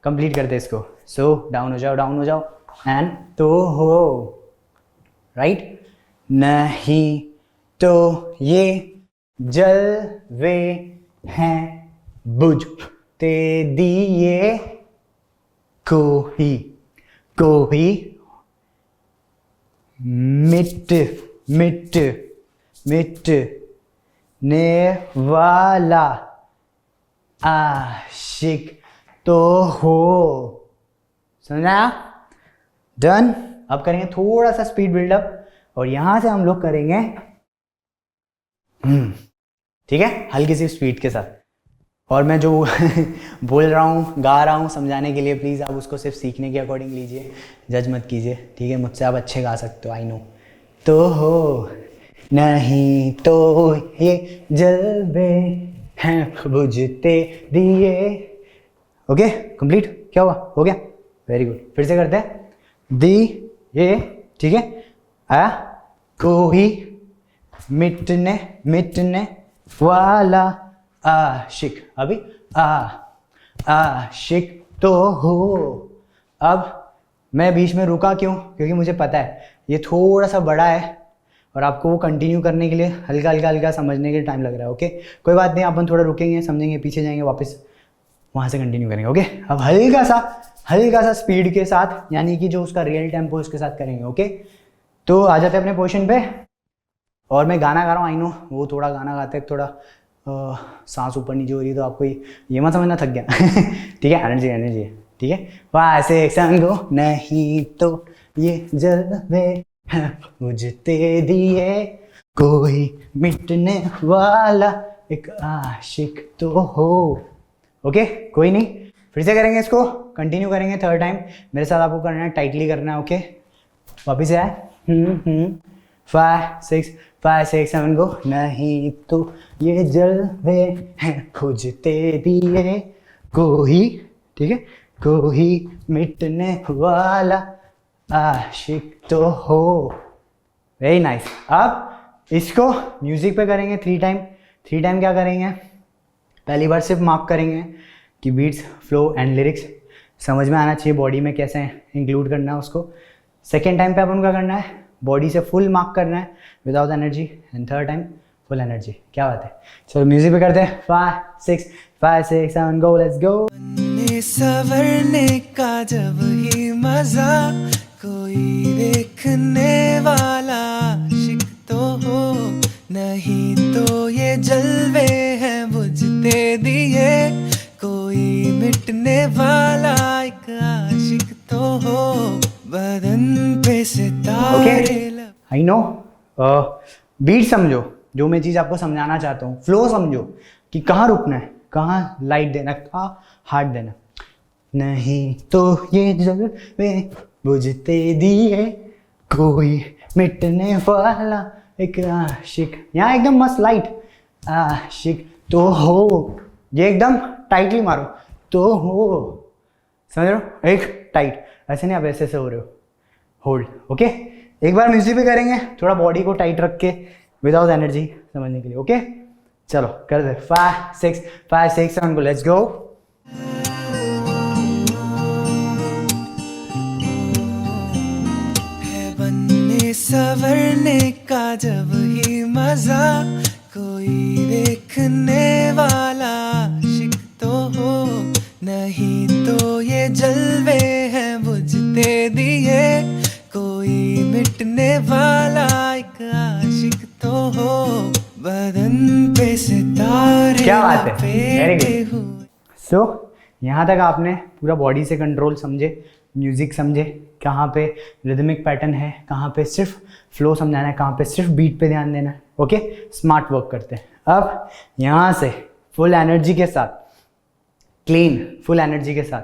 कंप्लीट करते हैं इसको। सो डाउन हो जाओ, डाउन हो जाओ एंड तो हो, राइट। नहीं तो ये जलवे हैं बुझते दिए, कोई कोई मिट मिट मिटने वाला आशिक तो हो। समझा? डन। अब करेंगे थोड़ा सा स्पीड बिल्डअप और यहां से हम लोग करेंगे ठीक है, हल्की सी स्पीड के साथ। और मैं जो बोल रहा हूँ, गा रहा हूँ समझाने के लिए, प्लीज़ आप उसको सिर्फ सीखने के अकॉर्डिंग लीजिए, जज मत कीजिए, ठीक है? मुझसे आप अच्छे गा सकते हो, आई नो। तो हो नहीं तो ये जलवे हैं बुझते दिए। Okay, complete? क्या हुआ? हो गया? Very good. फिर से करते हैं। दी ये, ठीक है? आ कोई मिटने वाला आशिक, अभी आशिक तो हो। अब मैं बीच में रुका क्यों? क्योंकि मुझे पता है ये थोड़ा सा बड़ा है और आपको वो कंटिन्यू करने के लिए हल्का हल्का हल्का समझने के लिए टाइम लग रहा है। ओके, कोई बात नहीं, अपन थोड़ा रुकेंगे, समझेंगे, पीछे जाएंगे, वापस वहाँ से कंटिन्यू करेंगे। ओके, अब हल्का सा स्पीड के साथ, यानी कि जो उसका रियल टेम्पो उसके साथ करेंगे। ओके, तो आ जाते हैं अपने पोर्शन पे। और मैं गाना गा रहा हूँ, आई नो, वो थोड़ा गाना गाते हैं थोड़ा सांस ऊपर नीचे हो रही है, तो आपको ये मत समझना थक गया ठीक है? एनर्जी है, ठीक है? वैसे संगो नहीं तो ये जलवे बुझते दिए, कोई मिटने वाला एक आशिक तो हो। ओके, कोई नहीं, फिर से करेंगे इसको, कंटिन्यू करेंगे थर्ड टाइम। मेरे साथ आपको करना है, टाइटली करना है। ओके, वापिस से आए। 5 6 7 गो। नहीं तो ये जलवे हैं खोजते दिए, कोई, ठीक है, कोई मिटने वाला आशिक तो हो। Very nice. अब इसको म्यूजिक पे करेंगे 3 टाइम। 3 टाइम क्या करेंगे? पहली बार सिर्फ मार्क करेंगे कि बीट्स, फ्लो एंड लिरिक्स समझ में आना चाहिए, बॉडी में कैसे इंक्लूड करना है उसको। सेकेंड टाइम पे अपन क्या करना है? बॉडी से फुल मार्क करना है without energy. And third time full energy. क्या बात है? चलो म्यूजिक पे करते हैं। 5 6 7 गो, लेट्स गो। सवरने का जब ही मजा, कोई देखने वाला आशिक तो हो, नहीं तो ये जलवे हैं बुझते दिए, कोई मिटने वाला एक आशिक तो हो, बदन पे सितारे। आई नो, बीट समझो, जो मैं चीज़ आपको समझाना चाहता हूँ। फ्लो समझो कि कहाँ रुकना है, कहाँ लाइट देना, कहाँ हार्ड देना। नहीं तो ये जलवे बुझते दिए, कोई मिटने वाला एक आशिक। यहाँ एकदम मस्त लाइट आशिक तो हो, ये एकदम टाइटली मारो तो हो। समझ रहे हो? एक टाइट, ऐसे नहीं आप ऐसे हो रहे हो, होल्ड। ओके, एक बार म्यूजिक पे करेंगे, थोड़ा बॉडी को टाइट रख के विदाउट एनर्जी समझने के लिए। ओके, चलो कर दे। 5 6 7 गो, लेट्स गो। सवरने का जब ही मजा, कोई देखने वाला आशिक तो हो, नहीं तो ये जलवे हैं बुझते दिए, कोई मिटने वाला एक आशिक तो हो, बदन पे सितारे। क्या बात है, वेरी गुड। हुए। सो यहाँ तक आपने पूरा बॉडी से कंट्रोल समझे, म्यूजिक समझे, कहाँ पे रिदमिक पैटर्न है, कहाँ पे सिर्फ फ्लो समझाना है, कहाँ पे सिर्फ बीट पे ध्यान देना है। ओके, स्मार्ट वर्क करते हैं। अब यहाँ से फुल एनर्जी के साथ, क्लीन फुल एनर्जी के साथ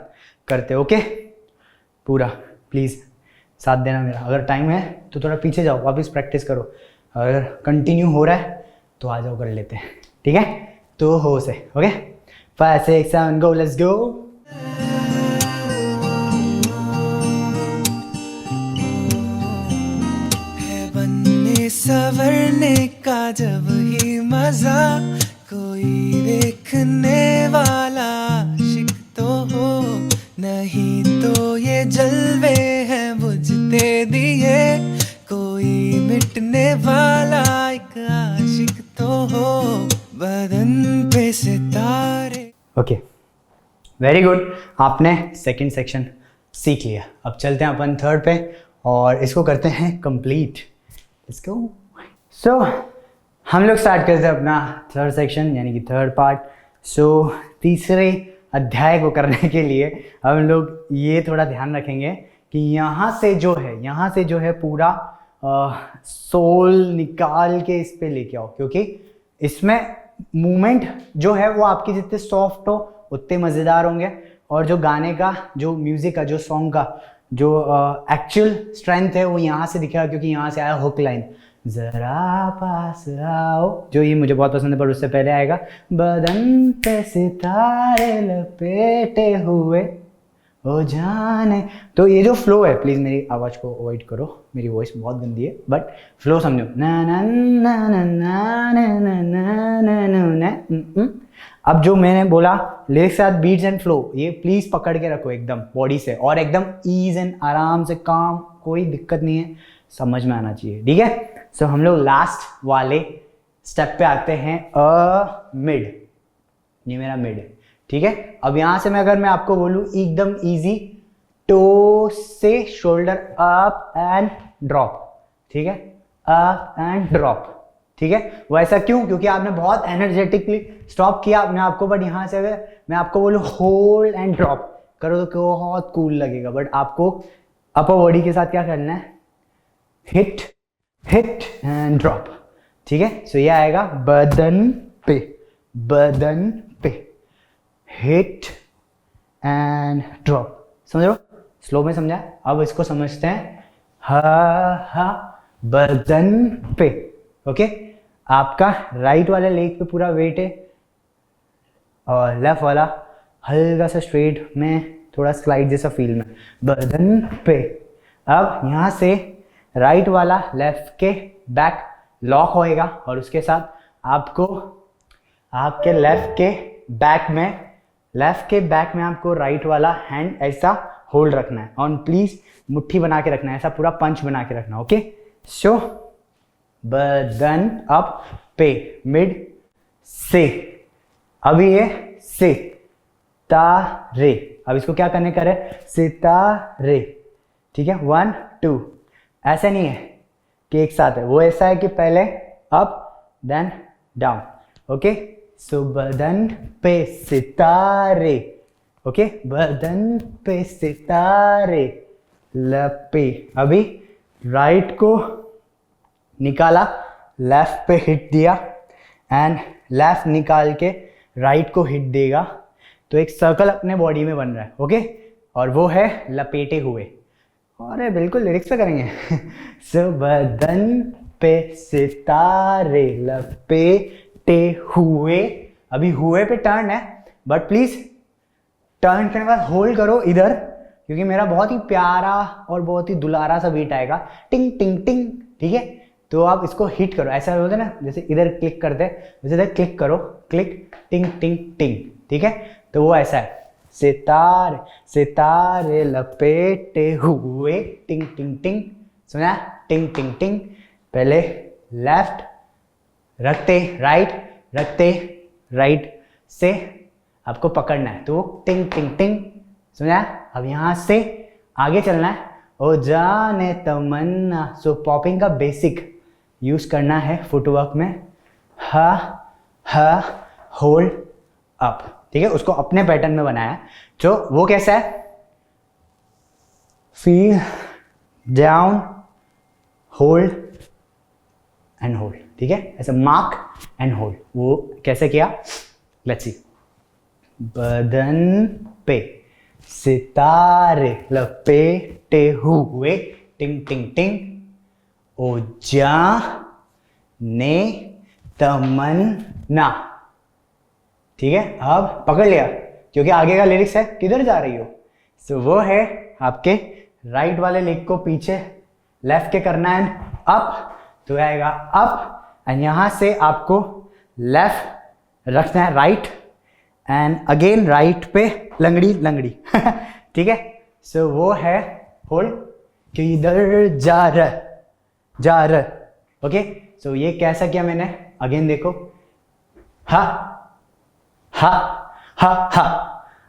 करते हैं। ओके, पूरा प्लीज़ साथ देना मेरा। अगर टाइम है तो थोड़ा पीछे जाओ, वापस प्रैक्टिस करो। अगर कंटिन्यू हो रहा है तो आ जाओ, कर लेते हैं, ठीक है? तो हो से। Okay, 5 6 7 go, let's go. सवरने का जब ही मजा, कोई देखने वाला आशिक तो हो, नहीं तो ये जलवे हैं बुझते दिए, कोई मिटने वाला एक आशिक तो हो, बदन पे सितारे। Okay, very good. आपने सेकंड सेक्शन सीख लिया। अब चलते हैं अपन थर्ड पे और इसको करते हैं कंप्लीट। Let's go. सो हम लोग स्टार्ट करते हैं अपना थर्ड सेक्शन यानी कि थर्ड पार्ट। सो तीसरे अध्याय को करने के लिए हम लोग ये थोड़ा ध्यान रखेंगे कि यहाँ से जो है पूरा सोल निकाल के इस पे लेके आओ, क्योंकि इसमें मूवमेंट जो है वो आपकी जितने सॉफ्ट हो उतने मज़ेदार होंगे, और जो गाने का, जो म्यूज़िक का, जो सॉन्ग का जो एक्चुअल स्ट्रेंथ है वो यहाँ से दिखेगा, क्योंकि यहाँ से आया हुक लाइन, जरा पास आओ, जो ये मुझे बहुत पसंद है, पर उससे पहले आएगा बदन पे सितारे लपेटे हुए ओ जाने। तो ये जो फ्लो है, प्लीज़ मेरी आवाज़ को अवॉइड करो, मेरी वॉइस बहुत गंदी है, बट फ्लो समझो। ना ना ना ना ना ना ना ना ना ना ना। अब जो मैंने बोला लिरिक्स के साथ बीट्स एंड फ्लो, ये प्लीज़ पकड़ के रखो एकदम बॉडी से, और एकदम ईज एंड आराम से, काम, कोई दिक्कत नहीं है, समझ में आना चाहिए, ठीक है। सो हम लोग लास्ट वाले स्टेप पे आते हैं, मिड। ये मेरा मिड है, ठीक है। अब यहां से मैं आपको बोलूं एकदम इजी, टो से शोल्डर अप एंड ड्रॉप, ठीक है, अप एंड ड्रॉप, ठीक है। वैसा क्यों? क्योंकि आपने बहुत एनर्जेटिकली स्टॉप किया अपने आप को, बट यहां से अगर मैं आपको बोलूं होल्ड एंड ड्रॉप करो तो बहुत कूल लगेगा, बट आपको अपर बॉडी के साथ क्या करना है, हिट हिट एंड ड्रॉप, ठीक है। सो ये आएगा बदन पे, बदन पे, हिट एंड ड्रॉप, समझ लो, स्लो में समझा। अब इसको समझते हैं, हा हा बदन पे, ओके। आपका राइट वाले लेग पे पूरा वेट है, और लेफ्ट वाला हल्का सा स्ट्रेट में, थोड़ा स्लाइड जैसा फील में, बदन पे। अब यहाँ से राइट वाला लेफ्ट के बैक लॉक होएगा, और उसके साथ आपको आपके लेफ्ट के बैक में आपको राइट वाला हैंड ऐसा होल्ड रखना है, और प्लीज मुट्ठी बना के रखना है, ऐसा पूरा पंच बना के रखना, ओके। सो बदन अप पे, मिड से, अभी ये से तारे, अब इसको क्या करने का है, सितारे, ठीक है। 1 2, ऐसा नहीं है कि एक साथ है, वो ऐसा है कि पहले अप देन डाउन, ओके। सो बदन पे सितारे, ओके, बदन पे सितारे लपे। अभी राइट को निकाला, लेफ्ट पे हिट दिया, एंड लेफ्ट निकाल के राइट को हिट देगा, तो एक सर्कल अपने बॉडी में बन रहा है, ओके। और वो है लपेटे हुए, अरे बिल्कुल लिरिक्स पे करेंगे। सो बदन पे सितारे लपेटे हुए, अभी हुए पे टर्न है, बट प्लीज टर्न करने के बाद होल्ड करो इधर, क्योंकि मेरा बहुत ही प्यारा और बहुत ही दुलारा सा बीट आएगा, टिंग टिंग टिंग, ठीक है। तो आप इसको हिट करो, ऐसा होता है ना, जैसे इधर क्लिक करते हैं, वैसे इधर क्लिक करो, क्लिक टिंग टिंग टिंग, ठीक है। तो वो ऐसा है, सितारे सितारे लपेटे हुए, टिंग टिंग टिंग, सुना, टिंग टिंग टिंग। पहले लेफ्ट रखते राइट से आपको पकड़ना है, तो टिंग टिंग टिंग, सुना। अब यहाँ से आगे चलना है, ओ जाने तमन्ना। सो पॉपिंग का बेसिक यूज करना है फुटवर्क में, हा हा होल्ड अप, ठीक है। उसको अपने पैटर्न में बनाया, जो वो कैसा है, feel down hold and hold, ठीक है, ऐसा मार्क एंड होल्ड। वो कैसे किया, लेट्स सी। बदन पे सितारे लपेटे हुए, टिंग टिंग टिंग, ओ जाने तमन्ना, ठीक है। अब पकड़ लिया, क्योंकि आगे का लिरिक्स है किधर जा रही हो, सो वो है आपके राइट वाले लेग को पीछे लेफ्ट के करना है, अप, तो आएगा अप, एंड यहां से आपको लेफ्ट रखना है राइट, एंड अगेन राइट पे लंगड़ी ठीक है। सो वो है होल्ड, कि इधर जा रहा, ओके। सो ये कैसा किया मैंने, अगेन देखो, हा हा हा हा।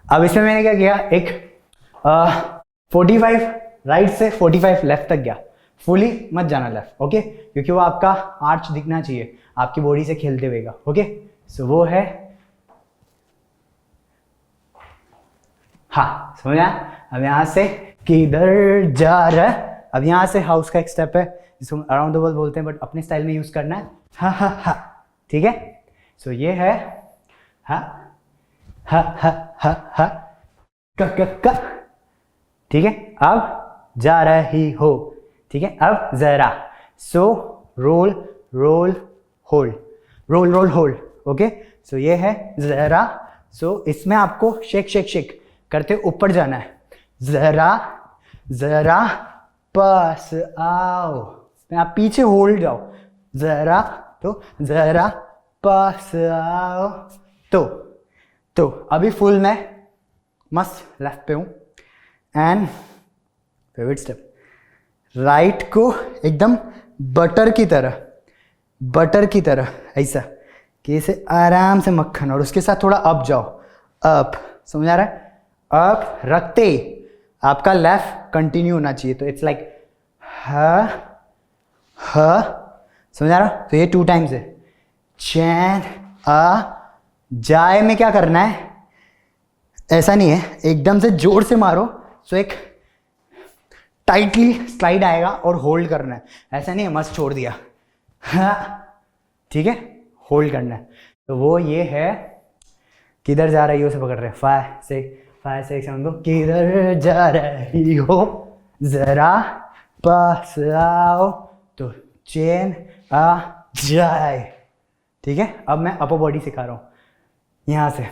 अब इसमें मैंने क्या किया, एक 45 राइट से 45 लेफ्ट तक गया, फुली मत जाना लेफ्ट, ओके, क्योंकि वो आपका आर्च दिखना चाहिए आपकी बॉडी से खेलते हुए का, ओके। सो वो है, हाँ समझा। अब यहाँ से किधर जा रहा है, अब यहाँ से हाउस का एक स्टेप है जिसको अराउंड द वर्ल्ड बोलते हैं, बट अपने स्टाइल में यूज करना है, हा हा हा, ठीक है। सो ये है हा हा हा हा हा क, ठीक है। अब जा रही हो, ठीक है। अब जरा, so roll roll hold, roll roll hold, okay. So ये है जरा, सो इसमें आपको शेक शेक शेक करते ऊपर जाना है, जरा जरा पास आओ, आप पीछे होल्ड जाओ, जरा तो जरा पास आओ, तो अभी फुल मैं मस्त लेफ्ट पे हूं, एंड फेवरेट स्टेप, राइट को एकदम बटर की तरह ऐसा कि इसे आराम से मक्खन, और उसके साथ थोड़ा अप जाओ, अप, समझ आ रहा है, अप रखते ही आपका लेफ्ट कंटिन्यू होना चाहिए, तो इट्स लाइक ह, समझ आ रहा। तो ये 2 टाइम्स है, चैन आ जाए में क्या करना है, ऐसा नहीं है एकदम से जोर से मारो, सो एक टाइटली स्लाइड आएगा और होल्ड करना है, ऐसा नहीं है मस्त छोड़ दिया, हाँ ठीक है, होल्ड करना है। तो वो ये है, किधर जा रही हो से पकड़ रहे हैं, 5 6 7 गो, किधर जा रही हो जरा पास आओ, तो चैन आ जाए, ठीक है। अब मैं अपर बॉडी सिखा रहा हूँ, यहाँ से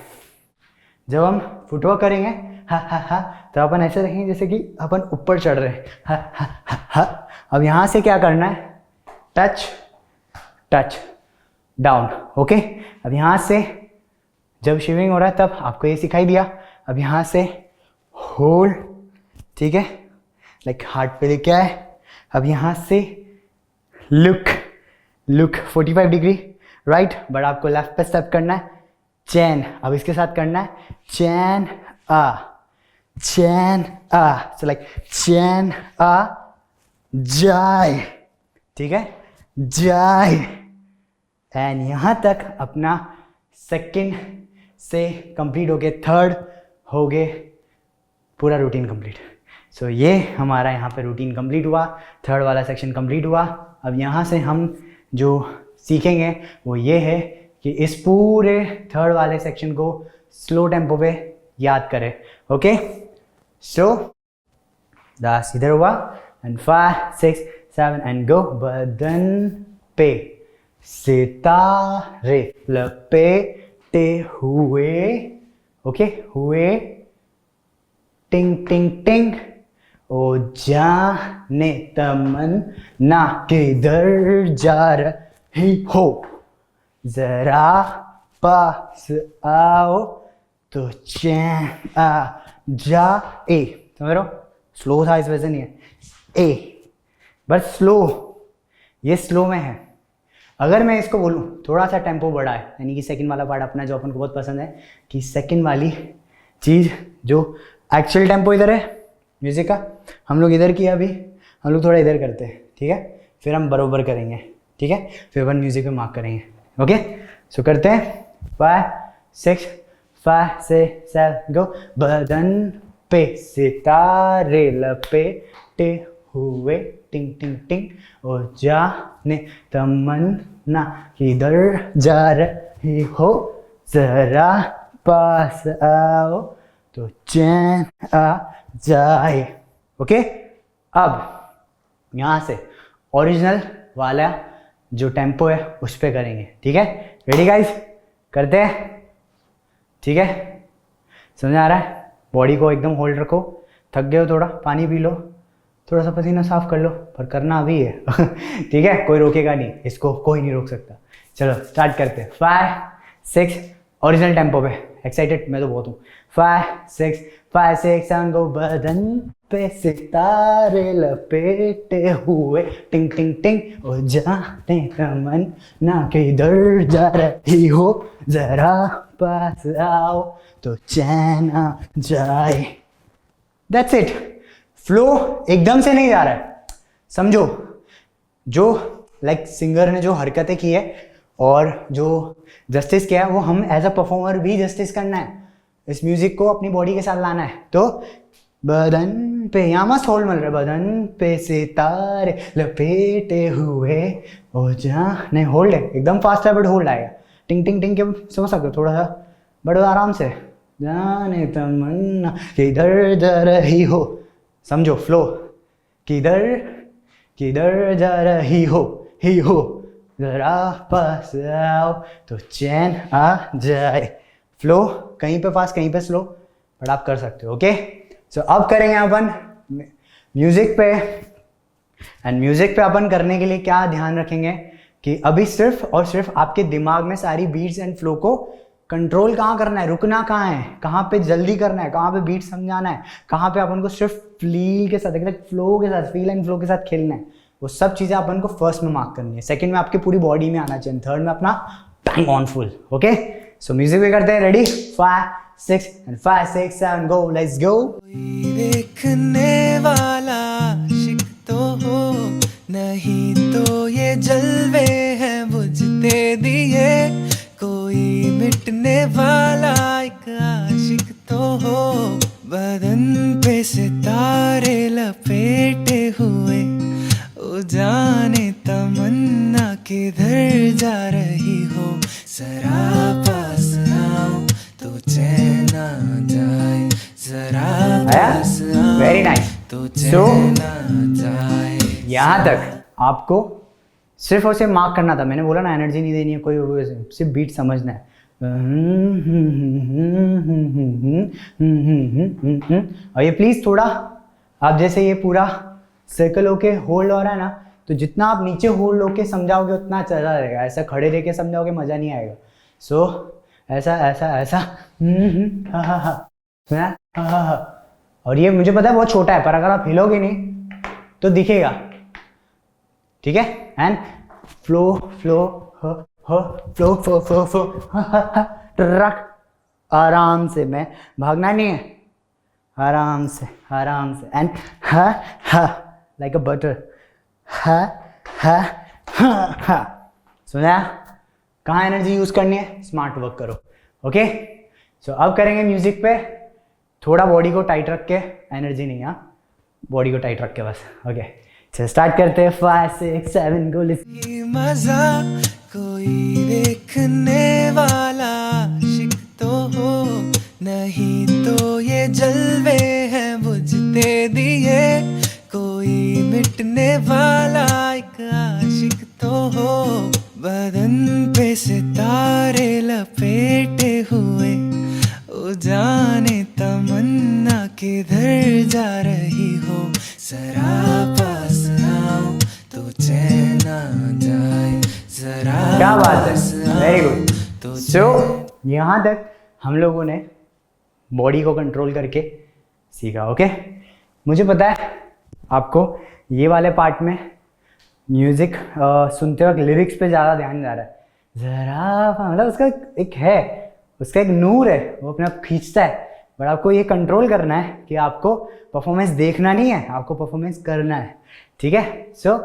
जब हम फुटवर्क करेंगे हा हा हा, तो अपन ऐसे रखेंगे जैसे कि अपन ऊपर चढ़ रहे हैं, हा हा हा हा। अब यहाँ से क्या करना है, टच टच डाउन, ओके। अब यहाँ से जब शिविंग हो रहा है तब आपको ये सिखाई दिया, अब यहाँ से होल्ड, ठीक है, लाइक हार्ट पे लेके आए, अब यहाँ से लुक 45 डिग्री राइट, बट आपको लेफ्ट पे स्टेप करना है, चैन, अब इसके साथ करना है चैन आ, सो लाइक चैन आ जाए, ठीक है, जाए, एंड यहाँ तक अपना सेकंड से कंप्लीट हो गए, थर्ड हो गए, पूरा रूटीन कंप्लीट। सो ये हमारा यहाँ पे रूटीन कंप्लीट हुआ, थर्ड वाला सेक्शन कंप्लीट हुआ। अब यहाँ से हम जो सीखेंगे वो ये है कि इस पूरे थर्ड वाले सेक्शन को स्लो टेम्पो पे याद करें, ओके। सो दास इधर हुआ, एंड 5 6 7 एंड गो, बदन पे सितारे लपेटे हुए, ओके, हुए टिंग टिंग टिंग, ओ जाने तमन्ना किधर जा रही हो जरा पास आओ, तो चैन आ जाए, समझ रहे हो, स्लो था इस वजह से नहीं है, ए बस स्लो, ये स्लो में है। अगर मैं इसको बोलूँ थोड़ा सा टेम्पो बढ़ा है, यानी कि सेकंड वाला पार्ट अपना जो अपन को बहुत पसंद है, कि सेकंड वाली चीज़ जो एक्चुअल टेम्पो इधर है म्यूज़िक का, हम लोग इधर किया, अभी हम लोग थोड़ा इधर करते हैं, ठीक है, फिर हम बरोबर करेंगे, ठीक है, फिर अपन म्यूज़िक पे मार्क करेंगे, ओके। सो करते हैं 5 6 5 6 7 गो, बदन पे सितारे लपेटे हुए टिंग टिंग टिंग, ओ जाने तमन्ना किधर जा रही हो जरा पास आओ, तो चैन आ जाए, ओके। अब यहाँ से ओरिजिनल वाला जो टेम्पो है उस पे करेंगे, ठीक है। रेडी गाइस, करते हैं, ठीक है, समझ आ रहा है। बॉडी को एकदम होल्ड रखो, थक गए हो थोड़ा पानी पी लो, थोड़ा सा पसीना साफ कर लो, पर करना अभी है ठीक है, कोई रोकेगा नहीं, इसको कोई नहीं रोक सकता। चलो स्टार्ट करते हैं, 5 6 ओरिजिनल टेम्पो पे, एक्साइटेड मैं तो बहुत हूँ, 5 6 7 गो, बदन पे सितारे लपेटे हुए टिंग टिंग टिंग, ओ जाने तमन्ना किधर जा रही हो जरा पास आओ, तो चैन आ जाए। That's it. फ्लो एकदम से नहीं जा रहा है, समझो, जो लाइक सिंगर ने जो हरकतें की है और जो जस्टिस किया है वो हम एज अ परफॉर्मर भी जस्टिस करना है, इस म्यूजिक को अपनी बॉडी के साथ लाना है। तो बदन पे, यहाँ मस्त होल्ड मिल रहा है, बदन पे सितारे लपेटे हुए ओ जहाँ, नहीं होल्ड है एकदम फास्ट है बट होल्ड आएगा, टिंग टिंग टिंग के समझ सकते हो थोड़ा सा, बड़े आराम से, जाने तमन्ना किधर जा रही हो, समझो फ्लो, किधर किधर जा रही हो, ही हो, जरा पास आओ तो चैन आ जाए। फ्लो कहीं पे फास्ट कहीं पे स्लो, बट आप कर सकते हो। ओके, सो अब करेंगे अपन म्यूजिक पे, एंड म्यूजिक पे अपन करने के लिए क्या ध्यान रखेंगे कि अभी सिर्फ और सिर्फ आपके दिमाग में सारी बीट्स एंड फ्लो को कंट्रोल कहाँ करना है, रुकना कहाँ है, कहाँ पे जल्दी करना है, कहाँ पे बीट समझाना है, कहाँ पे अपन को सिर्फ फील के साथ, फ्लो के साथ, फील एंड फ्लो के साथ खेलना है, वो सब चीज़ें अपन को फर्स्ट में मार्क करनी है, सेकंड में आपकी पूरी बॉडी में आना चाहिए, थर्ड में अपना bang on full. Okay, so music पे करते हैं, ready 5 6 and 5 6 7 go, let's go. देखने वाला आशिक तो हो, नहीं तो ये जलवे हैं बुझते दिए, कोई मिटने वाला एक आशिक तो हो, बदन पे सितारे लपेटे हुए ओ जाने तमन्ना किधर जा रही हो, जरा पास आओ तो चैन आ जाए, जरा पास आओ वेरी नाइस। तो चैन आ जाए। यहाँ तक आपको सिर्फ और सिर्फ मार्क करना था, मैंने बोला ना एनर्जी नहीं देनी है कोई, सिर्फ बीट समझना है। और ये प्लीज थोड़ा आप जैसे ये पूरा सर्कल होके होल्ड हो रहा है ना, तो जितना आप नीचे होल्ड होके समझाओगे उतना चला रहेगा, ऐसा खड़े रह के समझाओगे मजा नहीं आएगा। सो ऐसा ऐसा ऐसा हा हा हा हा हा। और ये मुझे पता है बहुत छोटा है, पर अगर आप हिलोगे नहीं तो दिखेगा, ठीक है। And flow flow flow flow flow flow truck, आराम से, मैं भागना नहीं है, आराम से आराम से, एंड हा हा लाइक अ बटर, हा हा हा हा। सुना, कहाँ एनर्जी यूज करनी है, स्मार्ट वर्क करो। ओके, सो अब करेंगे म्यूजिक पे, थोड़ा बॉडी को टाइट रख के, एनर्जी नहीं, हाँ बॉडी को टाइट रख के बस। ओके, चलो स्टार्ट करते हैं, 5 6 7 गो। मजा कोई देखने वाला आशिक तो हो, नहीं तो ये जलवे हैं बुझते दिए, कोई मिटने वाला एक आशिक तो हो, बदन पे सितारे लपेटे हुए ओ जाने तमन्ना किधर जा रही हो, जरा पास आओ तो चैन आ जाए, जरा क्या बात है, वेरी गुड। तो सो यहाँ तक हम लोगों ने बॉडी को कंट्रोल करके सीखा। ओके, मुझे पता है आपको ये वाले पार्ट में म्यूजिक सुनते वक्त लिरिक्स पे ज़्यादा ध्यान जा रहा है, जरा मतलब उसका एक है, उसका एक नूर है, वो अपने आप खींचता है, बट आपको ये कंट्रोल करना है कि आपको परफॉर्मेंस देखना नहीं है, आपको परफॉर्मेंस करना है, ठीक है। सो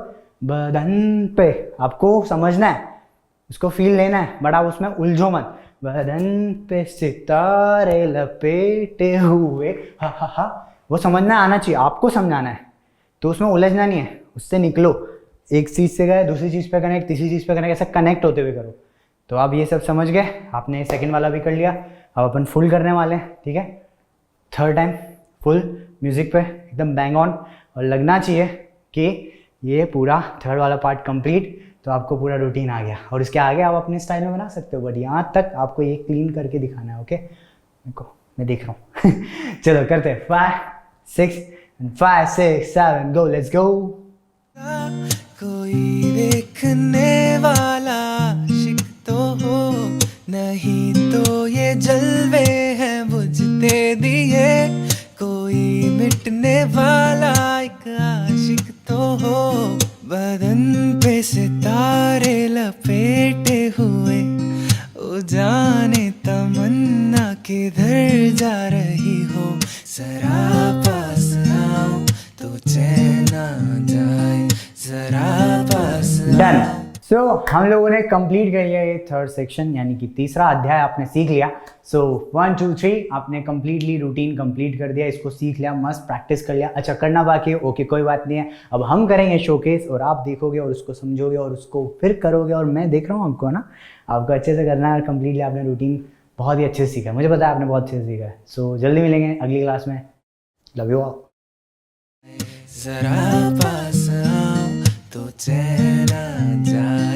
बदन पे आपको समझना है, उसको फील लेना है, बट आप उसमें उलझो मत, बदन पे सितारे लपेटे हुए, हा हा हा, वो समझना आना चाहिए, आपको समझाना है, तो उसमें उलझना नहीं है, उससे निकलो, एक चीज़ से गए दूसरी चीज़ पे कनेक्ट, तीसरी चीज़ पे कनेक्ट, ऐसा कनेक्ट होते हुए करो। तो आप ये सब समझ गए, आपने सेकंड वाला भी कर लिया, अब अपन फुल करने वाले हैं, ठीक है। थर्ड टाइम फुल म्यूजिक पे एकदम बैंग ऑन, और लगना चाहिए कि ये पूरा थर्ड वाला पार्ट कंप्लीट, तो आपको पूरा रूटीन आ गया, और इसके आगे आप अपने स्टाइल में बना सकते हो, बट यहाँ तक आपको ये क्लीन करके दिखाना है। ओके, देखो मैं देख रहा हूँ चलो करते हैं, 5 6 5 6 7 गो, लेट्स गो। कोई देखने वाला आशिक तो हो, नहीं तो ये जलवे हैं बुझते दिए, कोई मिटने वाला एक आशिक तो हो, बदन पे सितारे लपेटे हुए ओ जाने तमन्ना किधर जा रही हो, जरा पास आओ तो चैन आ जाए, सो हम लोगों ने कंप्लीट कर लिया ये थर्ड सेक्शन, यानी कि तीसरा अध्याय आपने सीख लिया। सो 1 2 3 आपने कंप्लीटली रूटीन कंप्लीट कर दिया, इसको सीख लिया, मस्त प्रैक्टिस कर लिया। अच्छा करना बाकी है, ओके कोई बात नहीं है। अब हम करेंगे शोकेस और आप देखोगे और उसको समझोगे और उसको फिर करोगे, और मैं देख रहा हूँ आपको ना, आपको अच्छे से करना है। कंप्लीटली आपने रूटीन बहुत ही अच्छे से सीखा है, मुझे पता है आपने बहुत अच्छे से सीखा है। सो जल्दी मिलेंगे अगली क्लास में। Love you all. जरा पास आओ तो चैन आ जाए।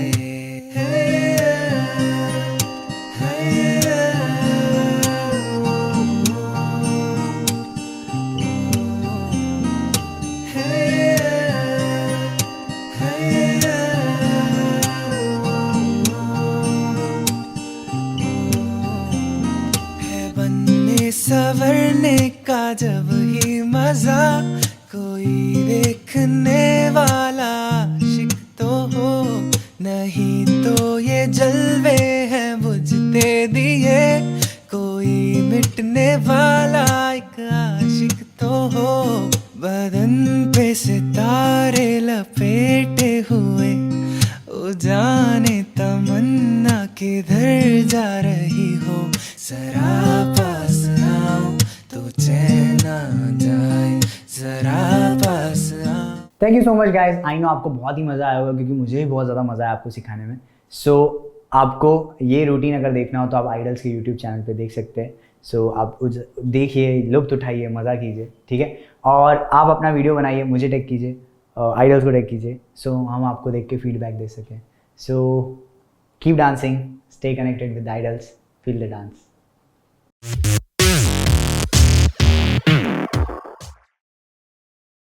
है बनने सवरने का जब ही मजा, कोई देखने वाला आशिक तो हो, नहीं तो ये जलवे हैं बुझते दिए, कोई मिटने वाला एक आशिक तो हो। बदन पे सितारे लपेटे हुए, ओ जाने तमन्ना किधर जा रही हो, जरा पास आओ तो चैन आ जाए, जरा पास आओ। Thank you so much guys. I know आपको बहुत ही मज़ा आया होगा, क्योंकि मुझे भी बहुत ज़्यादा मज़ा आया आपको सिखाने में। सो आपको ये रूटीन अगर देखना हो तो आप आइडल्स के यूट्यूब चैनल पे देख सकते हैं। सो आप देखिए, लुत्फ उठाइए, मज़ा कीजिए, ठीक है। और आप अपना वीडियो बनाइए, मुझे टैग कीजिए, आइडल्स को टैग कीजिए, सो हम आपको देख के फीडबैक दे सकें। So keep dancing, stay connected with idols, feel the dance.